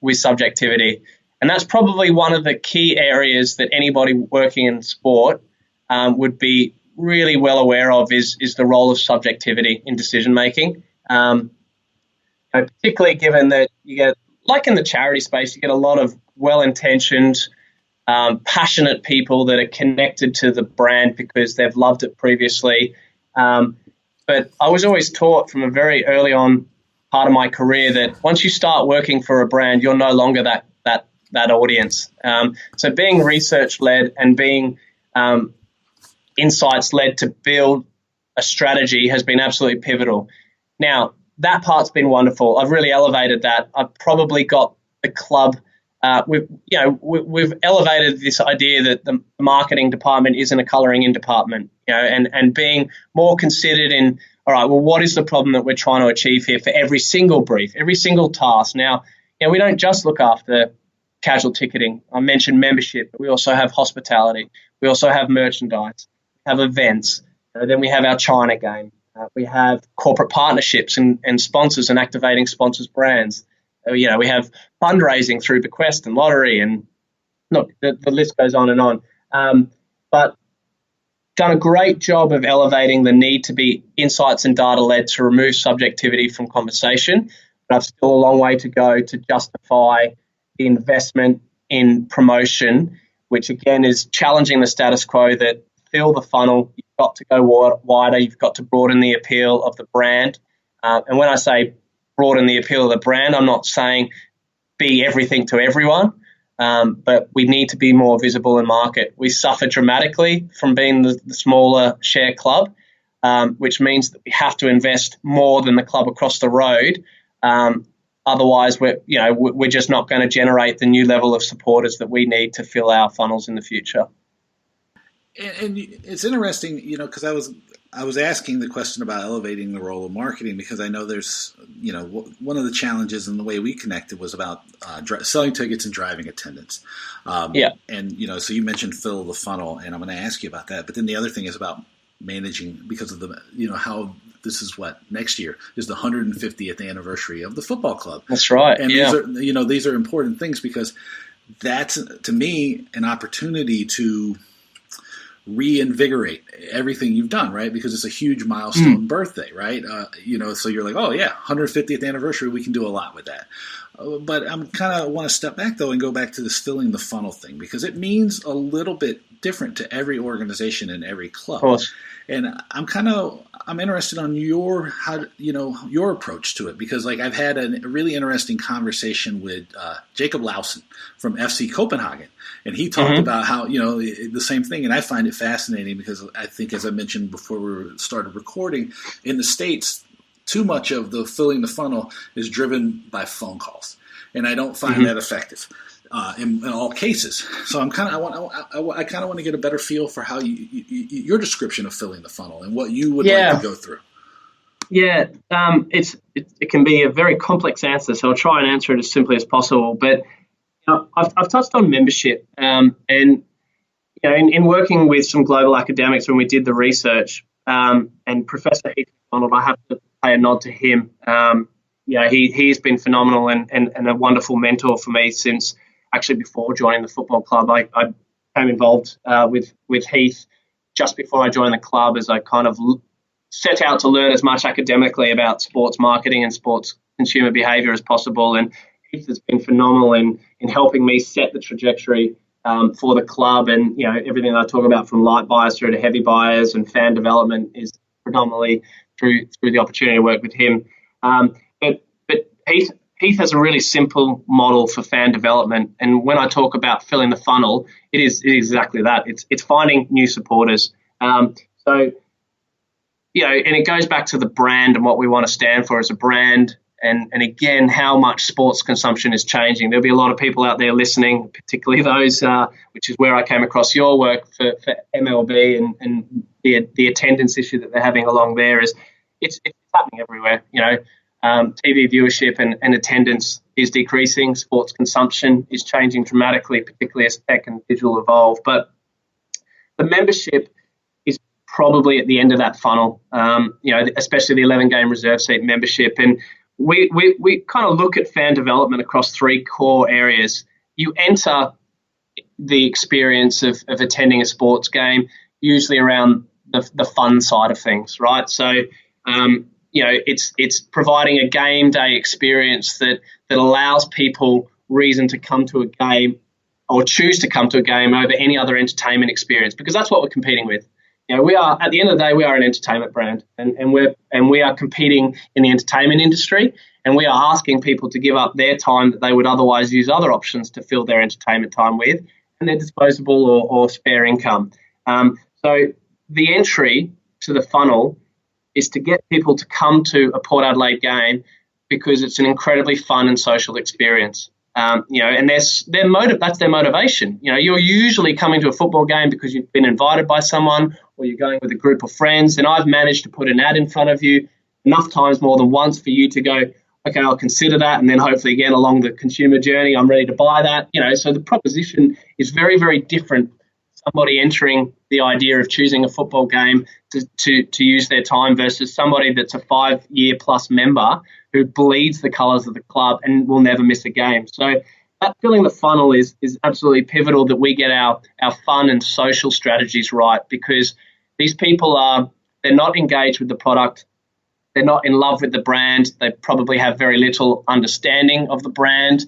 with subjectivity. And that's probably one of the key areas that anybody working in sport would be really well aware of is the role of subjectivity in decision making. Particularly given that you get, like in the charity space, you get a lot of well-intentioned, passionate people that are connected to the brand because they've loved it previously. But I was always taught from a very early on part of my career that once you start working for a brand, you're no longer that audience. So being research-led and being insights-led to build a strategy has been absolutely pivotal. Now, that part's been wonderful. I've really elevated that. I've probably got the club. We've elevated this idea that the marketing department isn't a colouring in department, and being more considered in, all right, well, what is the problem that we're trying to achieve here for every single brief, every single task? Now, we don't just look after casual ticketing. I mentioned membership, but we also have hospitality. We also have merchandise, we have events. Then we have our China game. We have corporate partnerships and sponsors and activating sponsors' brands. We have fundraising through bequest and lottery, and look, the list goes on and on. But done a great job of elevating the need to be insights and data-led to remove subjectivity from conversation. But I've still a long way to go to justify the investment in promotion, which again is challenging the status quo that fill the funnel. You've got to go wider. You've got to broaden the appeal of the brand. And when I say broaden the appeal of the brand, I'm not saying be everything to everyone, but we need to be more visible in market. We suffer dramatically from being the smaller share club, which means that we have to invest more than the club across the road. Otherwise, we're just not going to generate the new level of supporters that we need to fill our funnels in the future. And it's interesting, because I was asking the question about elevating the role of marketing because I know there's, one of the challenges in the way we connected was about selling tickets and driving attendance. And, so you mentioned fill the funnel, and I'm going to ask you about that. But then the other thing is about managing because of the, how this is what next year is the 150th anniversary of the football club. That's right. And these are important things because that's, to me, an opportunity to reinvigorate everything you've done, right? Because it's a huge milestone birthday, right? So you're like, oh yeah, 150th anniversary, we can do a lot with that. But I'm kind of want to step back though and go back to this filling the funnel thing because it means a little bit different to every organization and every club. Of course. And I'm interested on your approach to it because like I've had a really interesting conversation with Jacob Lawson from FC Copenhagen, and he talked about how the same thing, and I find it fascinating because I think, as I mentioned before we started recording, in the States, too much of the filling the funnel is driven by phone calls, and I don't find that effective. In all cases, so I kind of want to get a better feel for how your description of filling the funnel and what you would like to go through. Yeah, it can be a very complex answer, so I'll try and answer it as simply as possible. But I've touched on membership, and in working with some global academics when we did the research, and Professor Heath McDonald, I have to pay a nod to him. He's been phenomenal and a wonderful mentor for me since. Actually, before joining the football club, I became involved with Heath just before I joined the club as I kind of set out to learn as much academically about sports marketing and sports consumer behaviour as possible. And Heath has been phenomenal in helping me set the trajectory for the club. And, everything that I talk about from light buyers through to heavy buyers and fan development is predominantly through the opportunity to work with him. But Heath has a really simple model for fan development, and when I talk about filling the funnel, it is exactly that. It's finding new supporters. And it goes back to the brand and what we want to stand for as a brand, and again, how much sports consumption is changing. There'll be a lot of people out there listening, particularly those, which is where I came across your work for MLB and the attendance issue that they're having along there is it's happening everywhere. TV viewership and attendance is decreasing. Sports consumption is changing dramatically, particularly as tech and digital evolve. But the membership is probably at the end of that funnel, especially the 11-game reserve seat membership. And we kind of look at fan development across three core areas. You enter the experience of attending a sports game, usually around the fun side of things, right? So, it's providing a game day experience that allows people reason to come to a game or choose to come to a game over any other entertainment experience, because that's what we're competing with. We are, at the end of the day, we are an entertainment brand, and we are competing in the entertainment industry, and we are asking people to give up their time that they would otherwise use other options to fill their entertainment time with, and their disposable or spare income. So the entry to the funnel is to get people to come to a Port Adelaide game because it's an incredibly fun and social experience. And that's their motivation. You're usually coming to a football game because you've been invited by someone or you're going with a group of friends, and I've managed to put an ad in front of you enough times, more than once, for you to go, okay, I'll consider that, and then hopefully again along the consumer journey, I'm ready to buy that. So the proposition is very, very different. Somebody entering the idea of choosing a football game to use their time versus somebody that's a 5-year-plus member who bleeds the colours of the club and will never miss a game. So that filling the funnel is absolutely pivotal, that we get our fun and social strategies right, because these people they're not engaged with the product. They're not in love with the brand. They probably have very little understanding of the brand.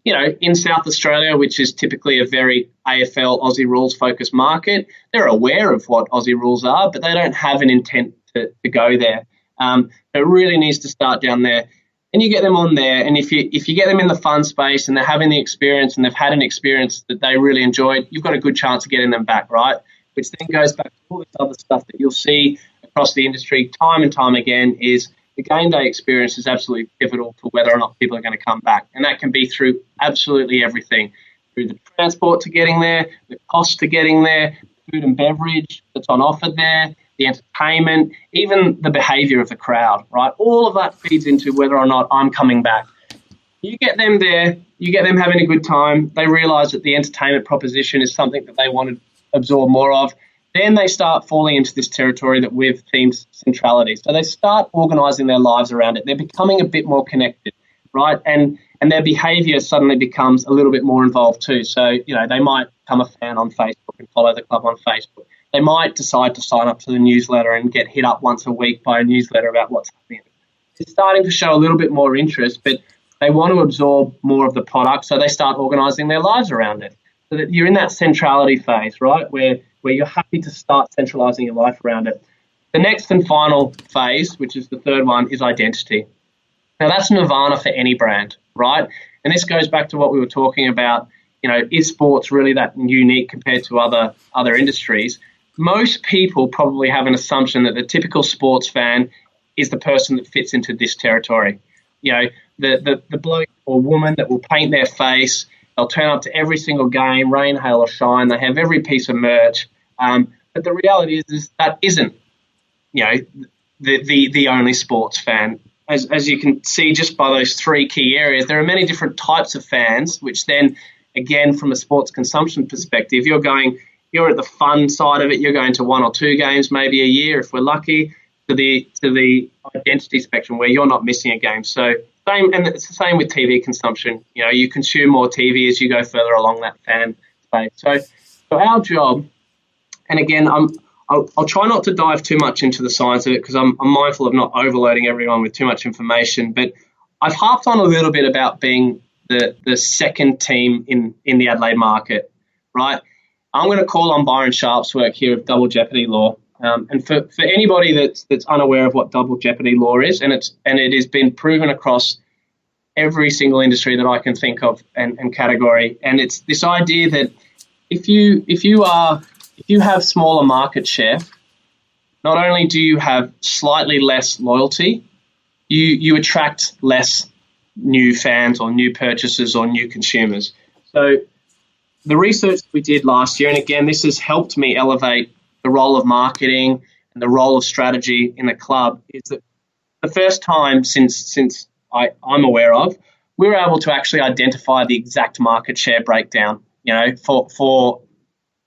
In South Australia, which is typically a very AFL Aussie rules focused market, they're aware of what Aussie rules are, but they don't have an intent to go there. It really needs to start down there. And you get them on there, and if you get them in the fun space and they're having the experience and they've had an experience that they really enjoyed, you've got a good chance of getting them back, right? Which then goes back to all this other stuff that you'll see across the industry time and time again, is the game day experience is absolutely pivotal for whether or not people are going to come back. And that can be through absolutely everything, through the transport to getting there, the cost to getting there, food and beverage that's on offer there, the entertainment, even the behaviour of the crowd, right? All of that feeds into whether or not I'm coming back. You get them there, you get them having a good time, they realise that the entertainment proposition is something that they want to absorb more of. Then they start falling into this territory that we've themed centrality. So they start organising their lives around it. They're becoming a bit more connected, right? And their behaviour suddenly becomes a little bit more involved too. So, they might become a fan on Facebook and follow the club on Facebook. They might decide to sign up to the newsletter and get hit up once a week by a newsletter about what's happening. It's starting to show a little bit more interest, but they want to absorb more of the product, so they start organising their lives around it. So that you're in that centrality phase, right, where you're happy to start centralising your life around it. The next and final phase, which is the third one, is identity. Now, that's nirvana for any brand, right? And this goes back to what we were talking about, is sports really that unique compared to other industries? Most people probably have an assumption that the typical sports fan is the person that fits into this territory. The bloke or woman that will paint their face, they'll turn up to every single game, rain, hail or shine, they have every piece of merch. But the reality is that isn't, the only sports fan. As you can see just by those three key areas, there are many different types of fans, which then, again, from a sports consumption perspective, you're at the fun side of it. You're going to 1 or 2 games maybe a year if we're lucky, to the identity spectrum where you're not missing a game. So and it's the same with TV consumption. You consume more TV as you go further along that fan space. So our job, and again, I'll try not to dive too much into the science of it because I'm mindful of not overloading everyone with too much information. But I've harped on a little bit about being the second team in the Adelaide market, right? I'm going to call on Byron Sharp's work here of double jeopardy law. And for anybody that's unaware of what double jeopardy law is, and it has been proven across every single industry that I can think of and category, and it's this idea that if you have smaller market share, not only do you have slightly less loyalty, you attract less new fans or new purchasers or new consumers. So the research we did last year, and again, this has helped me elevate the role of marketing and the role of strategy in the club, is that the first time since I'm aware of, we were able to actually identify the exact market share breakdown, for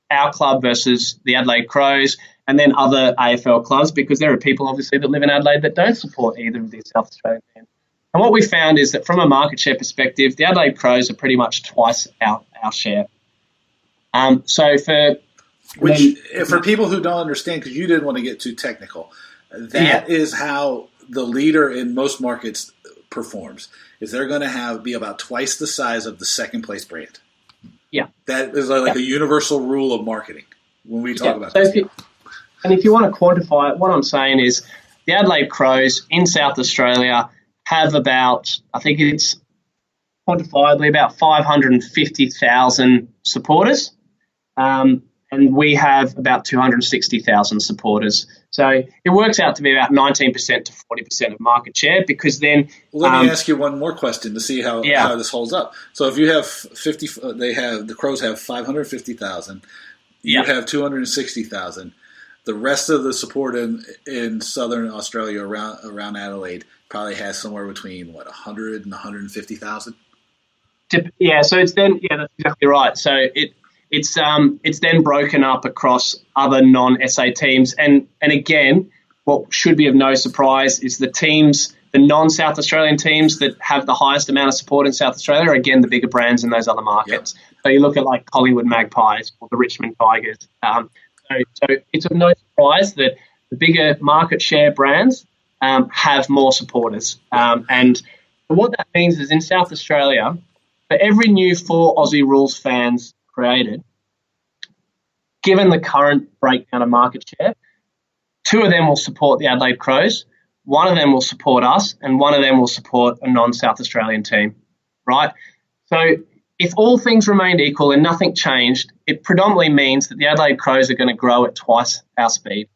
our club versus the Adelaide Crows and then other AFL clubs, because there are people obviously that live in Adelaide that don't support either of these South Australian teams. And what we found is that from a market share perspective, the Adelaide Crows are pretty much twice our share. For people who don't understand, because you didn't want to get too technical, that is how the leader in most markets performs. Is they're going to be about twice the size of the second place brand. Yeah, that is like a universal rule of marketing when we talk about this. If you want to quantify it, what I'm saying is the Adelaide Crows in South Australia have about, I think it's quantifiably about 550,000 supporters, and we have about 260,000 supporters. So it works out to be about 19% to 40% of market share, because then... Let me ask you one more question to see how this holds up. So if you have the Crows have 550,000, you have 260,000. The rest of the support in Southern Australia around Adelaide probably has somewhere between 100 and 150,000. Yeah, so it's then that's exactly right. So it's then broken up across other non-SA teams, and again, what should be of no surprise is the non-South Australian teams that have the highest amount of support in South Australia are again the bigger brands in those other markets. Yep. So you look at like Collingwood Magpies or the Richmond Tigers. So it's of no surprise that the bigger market share brands have more supporters. And what that means is in South Australia, for every new 4 Aussie Rules fans created, given the current breakdown of market share, 2 of them will support the Adelaide Crows, 1 of them will support us, and 1 of them will support a non-South Australian team, right? So if all things remained equal and nothing changed, it predominantly means that the Adelaide Crows are going to grow at twice our speed.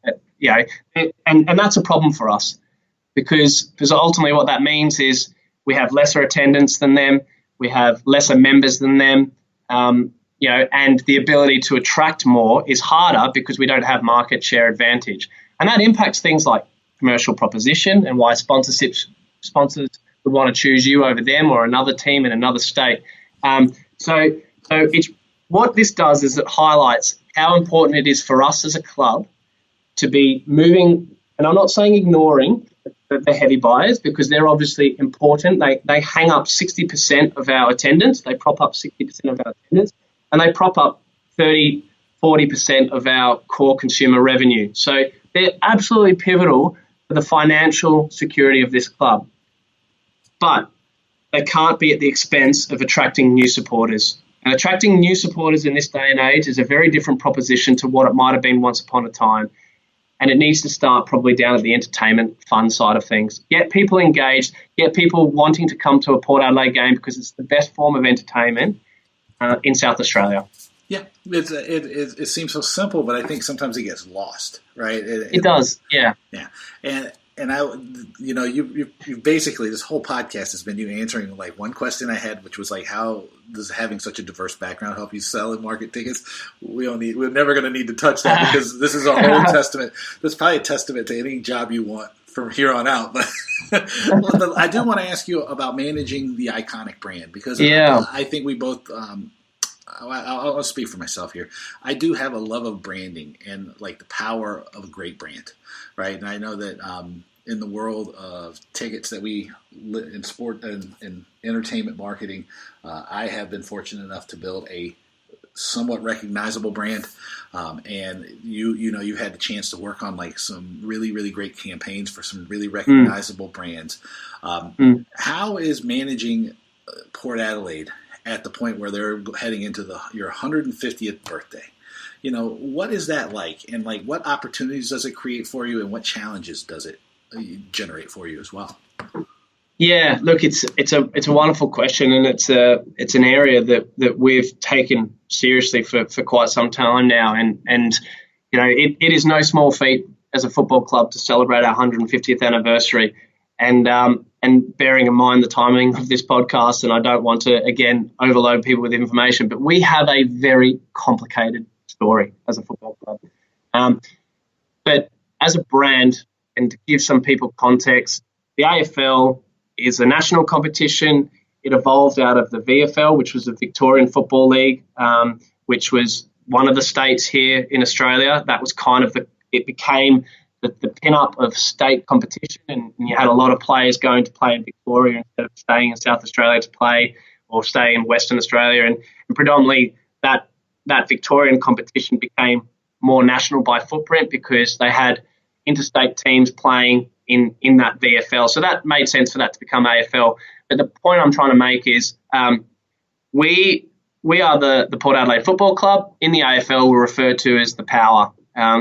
And that's a problem for us because ultimately what that means is we have lesser attendance than them, we have lesser members than them, and the ability to attract more is harder because we don't have market share advantage. And that impacts things like commercial proposition and why sponsors would want to choose you over them or another team in another state. So it's what this does is it highlights how important it is for us as a club to be moving, and I'm not saying ignoring the heavy buyers because they're obviously important. They hang up 60% of our attendance, they prop up 60% of our attendance, and they prop up 30-40% of our core consumer revenue. So they're absolutely pivotal for the financial security of this club. But they can't be at the expense of attracting new supporters. And attracting new supporters in this day and age is a very different proposition to what it might have been once upon a time. And it needs to start probably down at the entertainment fun side of things. Get people engaged, get people wanting to come to a Port Adelaide game because it's the best form of entertainment in South Australia. Yeah, it seems so simple, but I think sometimes it gets lost, right? It does, yeah. Yeah, and I, you basically this whole podcast has been you answering like one question I had, which was like, how does having such a diverse background help you sell and market tickets? We're never going to need to touch that because this is a whole testament. That's probably a testament to any job you want from here on out. But I do want to ask you about managing the iconic brand because I think we both. I'll speak for myself here. I do have a love of branding and like the power of a great brand, right? And I know that in the world of tickets that we in sport and entertainment marketing, I have been fortunate enough to build a somewhat recognizable brand. And you've had the chance to work on like some really, really great campaigns for some really recognizable brands. How is managing Port Adelaide at the point where they're heading into your 150th birthday? What is that like? And like what opportunities does it create for you and what challenges does it generate for you as well? Yeah, look, it's a wonderful question, and it's an area that we've taken seriously for quite some time now, and it is no small feat as a football club to celebrate our 150th anniversary, and bearing in mind the timing of this podcast, and I don't want to again overload people with information, but we have a very complicated story as a football club, but as a brand, and to give some people context, the AFL is a national competition. it evolved out of the VFL, which was the Victorian Football League, which was one of the states here in Australia. That was kind of it became the pin-up of state competition, and you had a lot of players going to play in Victoria instead of staying in South Australia to play, or stay in Western Australia. And predominantly that Victorian competition became more national by footprint because they had interstate teams playing in that VFL. So that made sense for that to become AFL. But the point I'm trying to make is we are the Port Adelaide Football Club. In the AFL, we're referred to as the Power.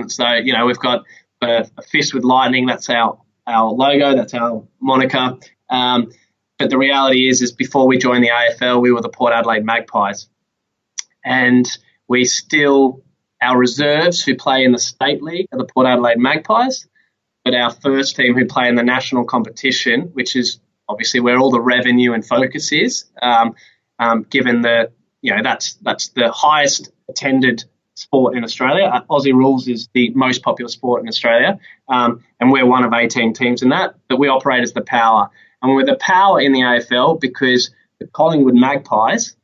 So, we've got a fist with lightning. That's our logo. That's our moniker. But the reality is before we joined the AFL, we were the Port Adelaide Magpies. And our reserves who play in the state league are the Port Adelaide Magpies. But our first team who play in the national competition, which is obviously where all the revenue and focus is, given that's the highest attended sport in Australia. Aussie Rules is the most popular sport in Australia, and we're one of 18 teams in that, but we operate as the Power. And we're the Power in the AFL because the Collingwood Magpies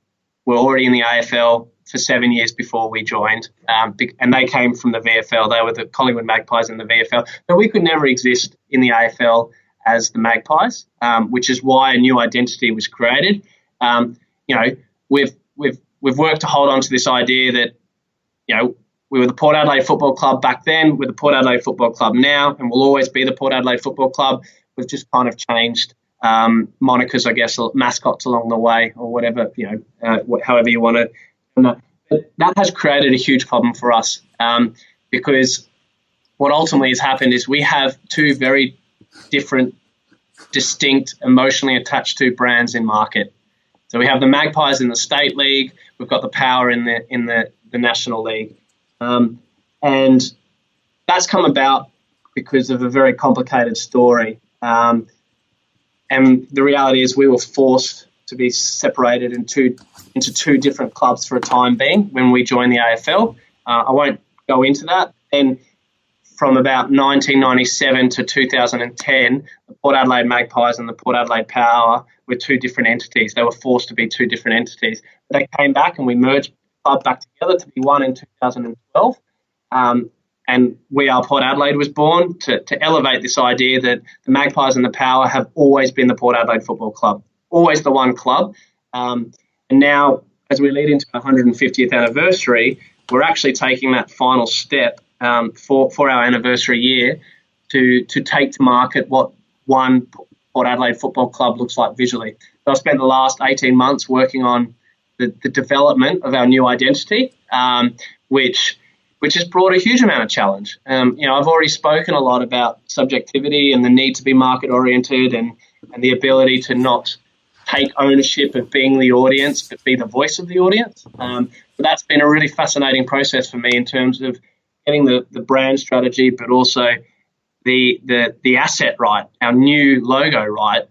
were already in the AFL for 7 years before we joined, and they came from the VFL. They were the Collingwood Magpies in the VFL. So we could never exist in the AFL as the Magpies, which is why a new identity was created. We've worked to hold on to this idea that, we were the Port Adelaide Football Club back then, we're the Port Adelaide Football Club now, and we'll always be the Port Adelaide Football Club. We've just kind of changed monikers, I guess, or mascots along the way, or whatever, however you want to. But that has created a huge problem for us, because what ultimately has happened is we have two very different, distinct, emotionally attached to brands in market. So we have the Magpies in the state league. We've got the Power in the national league, and that's come about because of a very complicated story. And the reality is, we were forced to be separated into two different clubs for a time being when we joined the AFL. I won't go into that. And from about 1997 to 2010, the Port Adelaide Magpies and the Port Adelaide Power were two different entities. They were forced to be two different entities. They came back and we merged the club back together to be one in 2012. And We Are Port Adelaide was born to elevate this idea that the Magpies and the Power have always been the Port Adelaide Football Club, always the one club. And now, as we lead into our 150th anniversary, we're actually taking that final step for our anniversary year to take to market what one Port Adelaide Football Club looks like visually. So I've spent the last 18 months working on the development of our new identity, which has brought a huge amount of challenge. I've already spoken a lot about subjectivity and the need to be market-oriented and the ability to not take ownership of being the audience, but be the voice of the audience. But that's been a really fascinating process for me in terms of getting the brand strategy, but also the asset right, our new logo right.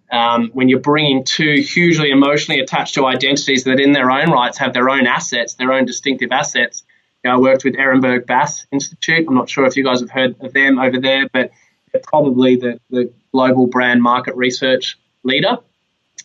When you're bringing two hugely emotionally attached to identities that in their own rights have their own assets, their own distinctive assets. I worked with Ehrenberg Bass Institute. I'm not sure if you guys have heard of them over there, but they're probably the global brand market research leader.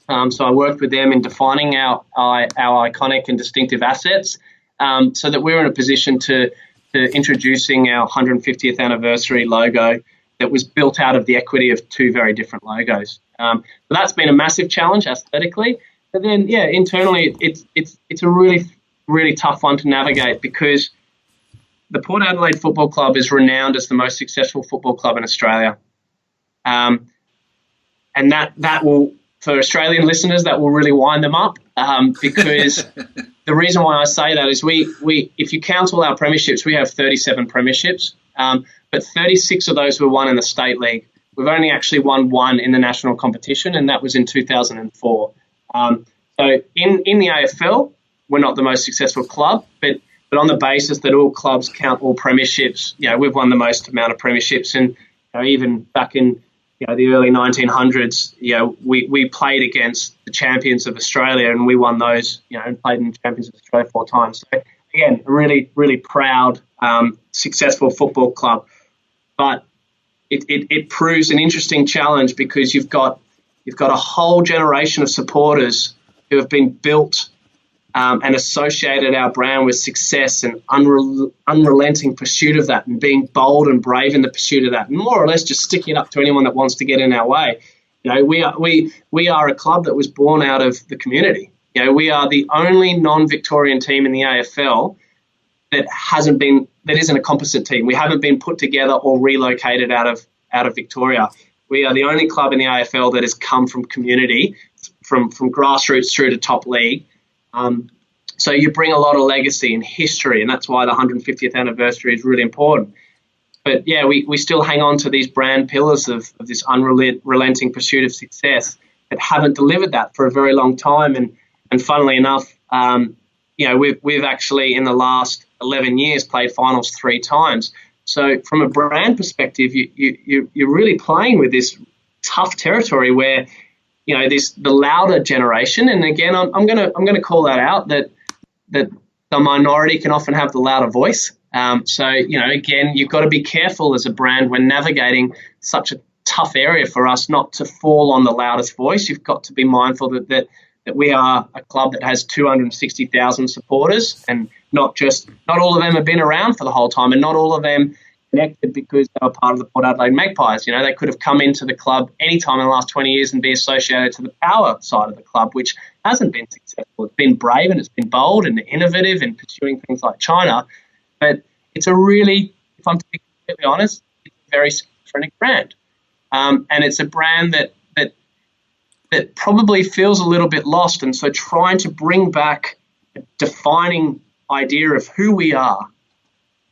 So I worked with them in defining our iconic and distinctive assets, so that we're in a position to introducing our 150th anniversary logo that was built out of the equity of two very different logos. So that's been a massive challenge aesthetically. But then, internally, it's a really, really tough one to navigate because the Port Adelaide Football Club is renowned as the most successful football club in Australia. And that will, for Australian listeners, that will really wind them up, because the reason why I say that is we if you count all our premierships, we have 37 premierships, but 36 of those were won in the state league. We've only actually won one in the national competition, and that was in 2004. So in the AFL, we're not the most successful club, but on the basis that all clubs count all premierships, we've won the most amount of premierships. And even back in the early 1900s, we played against the champions of Australia, and we won those, and played in the champions of Australia 4 times. So again, a really, really proud, successful football club. But it proves an interesting challenge because you've got a whole generation of supporters who have been built and associated our brand with success and unrelenting pursuit of that, and being bold and brave in the pursuit of that, and more or less just sticking up to anyone that wants to get in our way. We are a club that was born out of the community. We are the only non-Victorian team in the AFL that isn't a composite team. We haven't been put together or relocated out of Victoria. We are the only club in the AFL that has come from community, from grassroots through to top league. So you bring a lot of legacy and history, and that's why the 150th anniversary is really important. But yeah, we still hang on to these brand pillars of this unrelenting pursuit of success that haven't delivered that for a very long time. And funnily enough, we've actually in the last 11 years played finals 3 times. So from a brand perspective, you're really playing with this tough territory where, the louder generation, and again, I'm gonna call that out, that the minority can often have the louder voice. So again, you've got to be careful as a brand when navigating such a tough area for us not to fall on the loudest voice. You've got to be mindful that we are a club that has 260,000 supporters, and not all of them have been around for the whole time, and not all of them connected because they were part of the Port Adelaide Magpies. They could have come into the club any time in the last 20 years and be associated to the power side of the club, which hasn't been successful. It's been brave and it's been bold and innovative in pursuing things like China. But it's a really, if I'm to be completely honest, it's a very schizophrenic brand. And it's a brand that probably feels a little bit lost. And so trying to bring back a defining idea of who we are,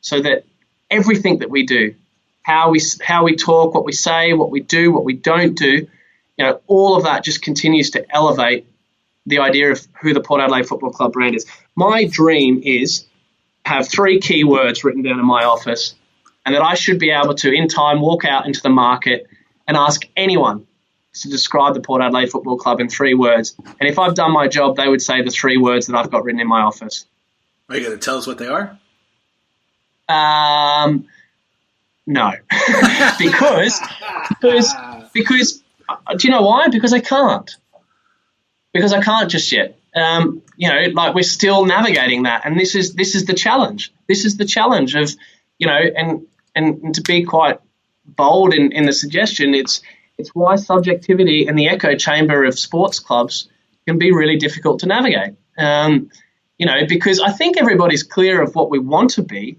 so that everything that we do, how we talk, what we say, what we do, what we don't do, all of that just continues to elevate the idea of who the Port Adelaide Football Club brand is. My dream is to have 3 key words written down in my office, and that I should be able to, in time, walk out into the market and ask anyone to describe the Port Adelaide Football Club in 3 words. And if I've done my job, they would say the 3 words that I've got written in my office. Are you going to tell us what they are? No, because do you know why? Because I can't just yet. We're still navigating that, and this is the challenge. This is the challenge of, and to be quite bold in the suggestion, it's why subjectivity and the echo chamber of sports clubs can be really difficult to navigate. Because I think everybody's clear of what we want to be,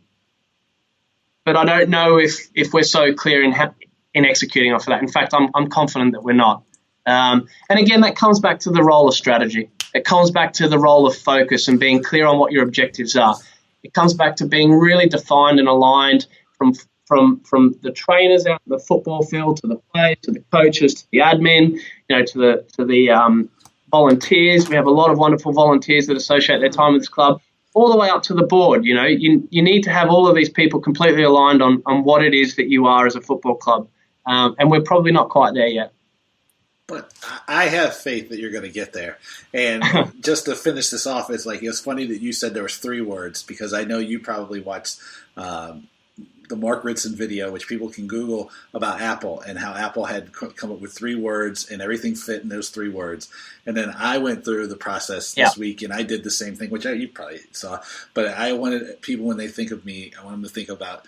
but I don't know if we're so clear in executing off of that. In fact, I'm confident that we're not. And again, that comes back to the role of strategy. It comes back to the role of focus and being clear on what your objectives are. It comes back to being really defined and aligned from the trainers out in the football field to the players, to the coaches, to the admin, to the volunteers. We have a lot of wonderful volunteers that associate their time with this club, all the way up to the board. You need to have all of these people completely aligned on what it is that you are as a football club. And we're probably not quite there yet. But I have faith that you're going to get there. And just to finish this off, it's funny that you said there was 3 words, because I know you probably watched the Mark Ritson video, which people can Google, about Apple and how Apple had come up with 3 words and everything fit in those 3 words. And then I went through the process this week, and I did the same thing, which you probably saw. But I wanted people, when they think of me, I want them to think about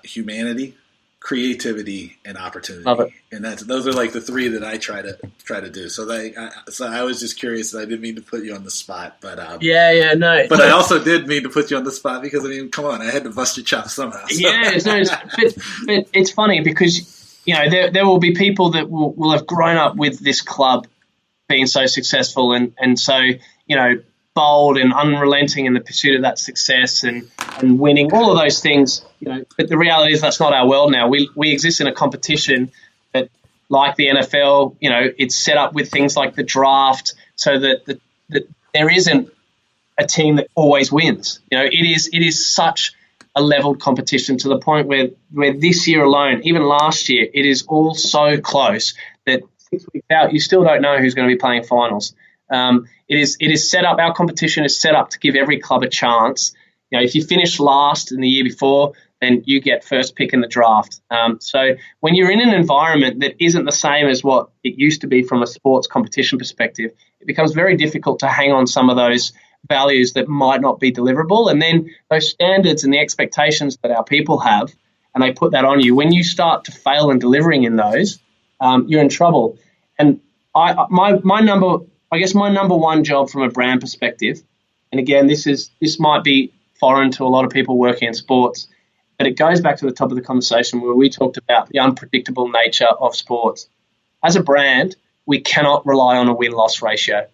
humanity, creativity, and opportunity. Love it. And those are like the 3 that I try to do. So I was just curious, and I didn't mean to put you on the spot, but no. But I also did mean to put you on the spot, because come on, I had to bust your chops somehow. So. Yeah, but it's funny because there will be people that will have grown up with this club being so successful and so bold and unrelenting in the pursuit of that success and winning, all of those things. But the reality is that's not our world now. We exist in a competition that, like the NFL, it's set up with things like the draft, so that there isn't a team that always wins. It is such a leveled competition, to the point where this year alone, even last year, it is all so close that 6 weeks out, you still don't know who's going to be playing finals. It is set up. Our competition is set up to give every club a chance. If you finish last in the year before, then you get first pick in the draft. So when you're in an environment that isn't the same as what it used to be from a sports competition perspective, it becomes very difficult to hang on some of those values that might not be deliverable. And then those standards and the expectations that our people have, and they put that on you, when you start to fail in delivering in those, you're in trouble. And my number one job from a brand perspective, and again, this might be foreign to a lot of people working in sports, but it goes back to the top of the conversation where we talked about the unpredictable nature of sports. As a brand, we cannot rely on a win-loss ratio.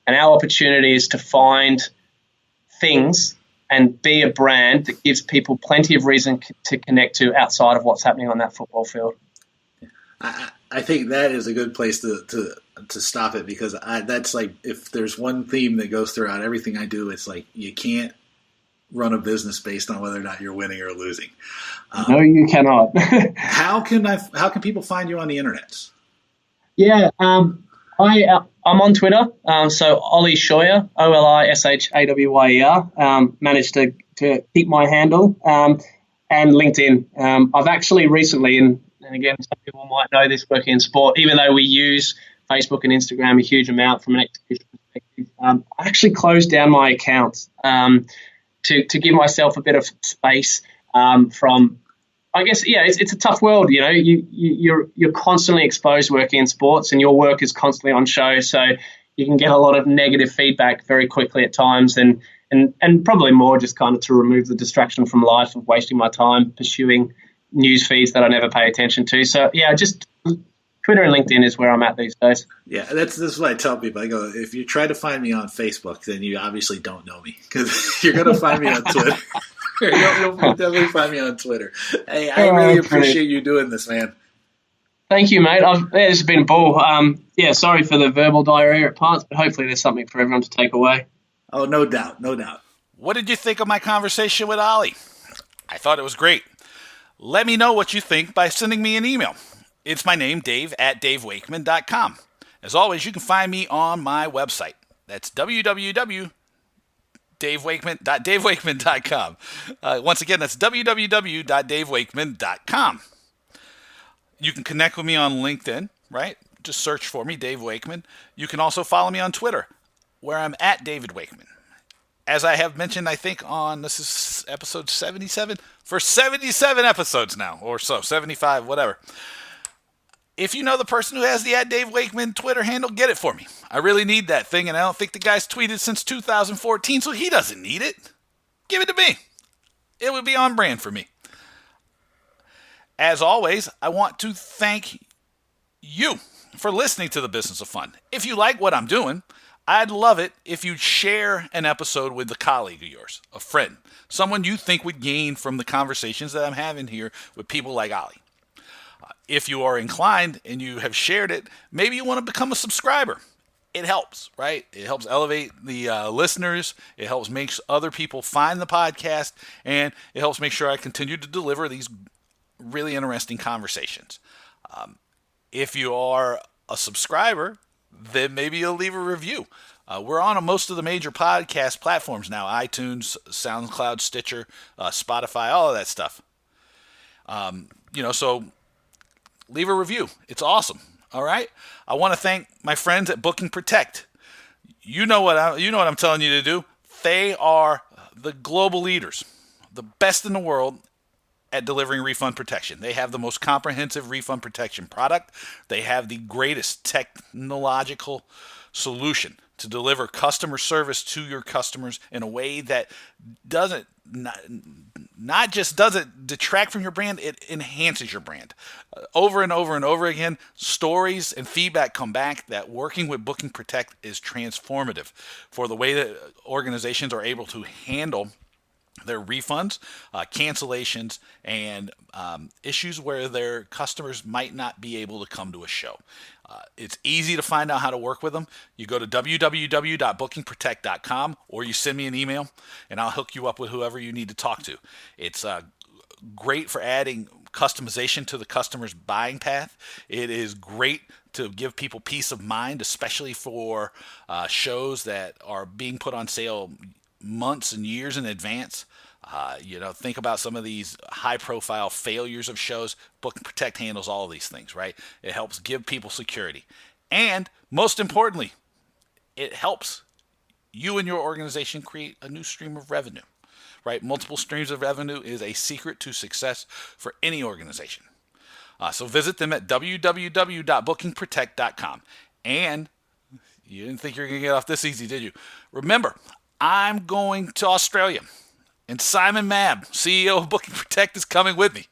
And our opportunity is to find things and be a brand that gives people plenty of reason to connect to outside of what's happening on that football field. I think that is a good place to stop it, because that's like, if there's one theme that goes throughout everything I do, it's like you can't run a business based on whether or not you're winning or losing. No, you cannot. How can people find you on the internet? Yeah, I'm on Twitter. So Oli Shawyer, OLISHAWYER, managed to keep my handle, and LinkedIn. I've actually recently, and again, some people might know this working in sport, even though we use Facebook and Instagram a huge amount from an execution perspective, I actually closed down my accounts to give myself a bit of space from, I guess, yeah, it's a tough world. You know, you're constantly exposed working in sports, and your work is constantly on show, so you can get a lot of negative feedback very quickly at times, and probably more just kind of to remove the distraction from life of wasting my time pursuing news feeds that I never pay attention to. So yeah, just Twitter and LinkedIn is where I'm at these days. Yeah, this is what I tell people. I go, if you try to find me on Facebook, then you obviously don't know me, because you're going to find me on Twitter. You'll definitely find me on Twitter. Hey, I really appreciate you doing this, man. Thank you, mate. It's been a ball. Sorry for the verbal diarrhea at parts, but hopefully there's something for everyone to take away. Oh, no doubt, no doubt. What did you think of my conversation with Oli? I thought it was great. Let me know what you think by sending me an email. It's my name, Dave, at davewakeman.com. As always, you can find me on my website. That's www.davewakeman.com. Once again, that's www.davewakeman.com. You can connect with me on LinkedIn, right? Just search for me, Dave Wakeman. You can also follow me on Twitter, where I'm at David Wakeman. As I have mentioned, I think this is episode 77, for 77 episodes now, or so, 75, whatever. If you know the person who has the @Dave Wakeman Twitter handle, get it for me. I really need that thing, and I don't think the guy's tweeted since 2014, so he doesn't need it. Give it to me. It would be on brand for me. As always, I want to thank you for listening to The Business of Fun. If you like what I'm doing, I'd love it if you'd share an episode with a colleague of yours, a friend, someone you think would gain from the conversations that I'm having here with people like Oli. If you are inclined and you have shared it, maybe you want to become a subscriber. It helps, right? It helps elevate the listeners. It helps make other people find the podcast, and it helps make sure I continue to deliver these really interesting conversations. If you are a subscriber, then maybe you'll leave a review. We're on most of the major podcast platforms now: iTunes, SoundCloud, Stitcher, Spotify, all of that stuff. So leave a review. It's awesome. All right. I want to thank my friends at Booking Protect. You know what I'm telling you to do. They are the global leaders, the best in the world at delivering refund protection. They have the most comprehensive refund protection product. They have the greatest technological solution to deliver customer service to your customers in a way that doesn't not just doesn't detract from your brand, it enhances your brand. Over and over and over again, stories and feedback come back that working with Booking Protect is transformative for the way that organizations are able to handle their refunds, cancellations, and issues where their customers might not be able to come to a show. It's easy to find out how to work with them. You go to www.bookingprotect.com, or you send me an email, and I'll hook you up with whoever you need to talk to. It's great for adding customization to the customer's buying path. It is great to give people peace of mind, especially for shows that are being put on sale months and years in advance. Think about some of these high-profile failures of shows. Book and Protect handles all of these things, right? It helps give people security. And most importantly, it helps you and your organization create a new stream of revenue, right? Multiple streams of revenue is a secret to success for any organization. So visit them at www.bookingprotect.com. And you didn't think you were going to get off this easy, did you? Remember, I'm going to Australia. And Simon Mabb, CEO of Booking Protect, is coming with me.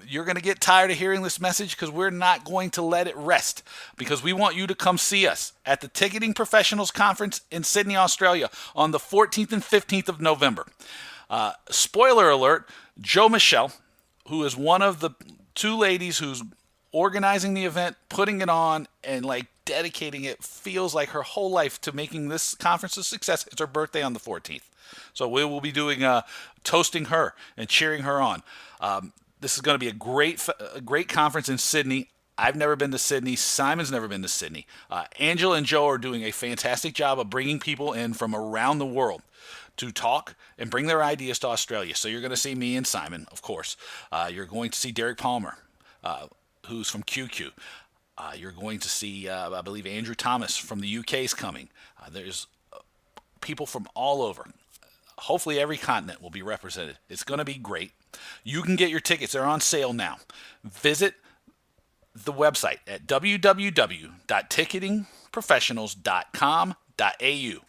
You're going to get tired of hearing this message because we're not going to let it rest, because we want you to come see us at the Ticketing Professionals Conference in Sydney, Australia on the 14th and 15th of November. Spoiler alert, Joe Michelle, who is one of the two ladies who's organizing the event, putting it on, and dedicating it, feels like her whole life to making this conference a success. It's her birthday on the 14th. So we will be doing toasting her and cheering her on. This is going to be a great conference in Sydney. I've never been to Sydney. Simon's never been to Sydney. Angela and Joe are doing a fantastic job of bringing people in from around the world to talk and bring their ideas to Australia. So you're going to see me and Simon, of course. You're going to see Derek Palmer, who's from QQ. You're going to see, I believe, Andrew Thomas from the UK is coming. There's people from all over. Hopefully every continent will be represented. It's going to be great. You can get your tickets. They're on sale now. Visit the website at www.ticketingprofessionals.com.au.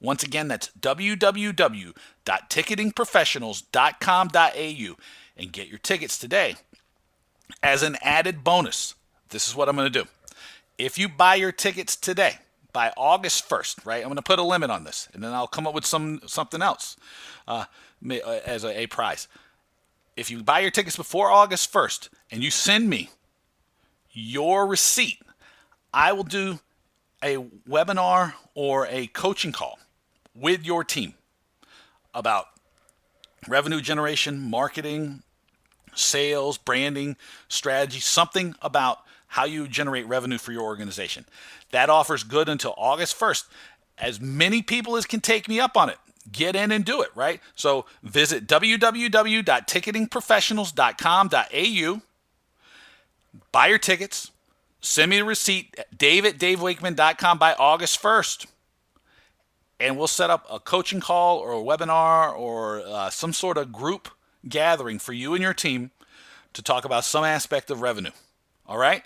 Once again, that's www.ticketingprofessionals.com.au, and get your tickets today. As an added bonus, this is what I'm going to do. If you buy your tickets today, by August 1st, right? I'm going to put a limit on this, and then I'll come up with something else as a prize. If you buy your tickets before August 1st and you send me your receipt, I will do a webinar or a coaching call with your team about revenue generation, marketing, sales, branding, strategy, something about how you generate revenue for your organization. That offer's good until August 1st. As many people as can take me up on it, get in and do it, right? So visit www.ticketingprofessionals.com.au, buy your tickets, send me the receipt, dave@davewakeman.com by August 1st, and we'll set up a coaching call or a webinar or some sort of group gathering for you and your team to talk about some aspect of revenue. All right?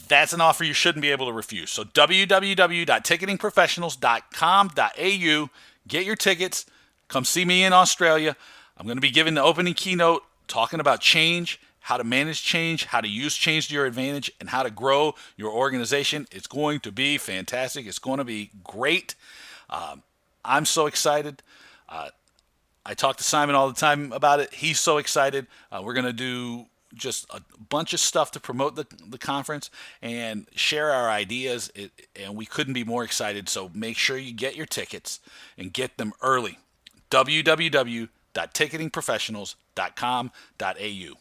That's an offer you shouldn't be able to refuse. So www.ticketingprofessionals.com.au. Get your tickets. Come see me in Australia. I'm going to be giving the opening keynote, talking about change, how to manage change, how to use change to your advantage, and how to grow your organization. It's going to be fantastic. It's going to be great. I'm so excited. I talk to Simon all the time about it. He's so excited. We're going to do just a bunch of stuff to promote the conference and share our ideas, and we couldn't be more excited. So make sure you get your tickets and get them early. www.ticketingprofessionals.com.au.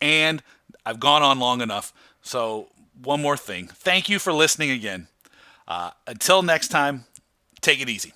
And I've gone on long enough, so one more thing. Thank you for listening again. Until next time, take it easy.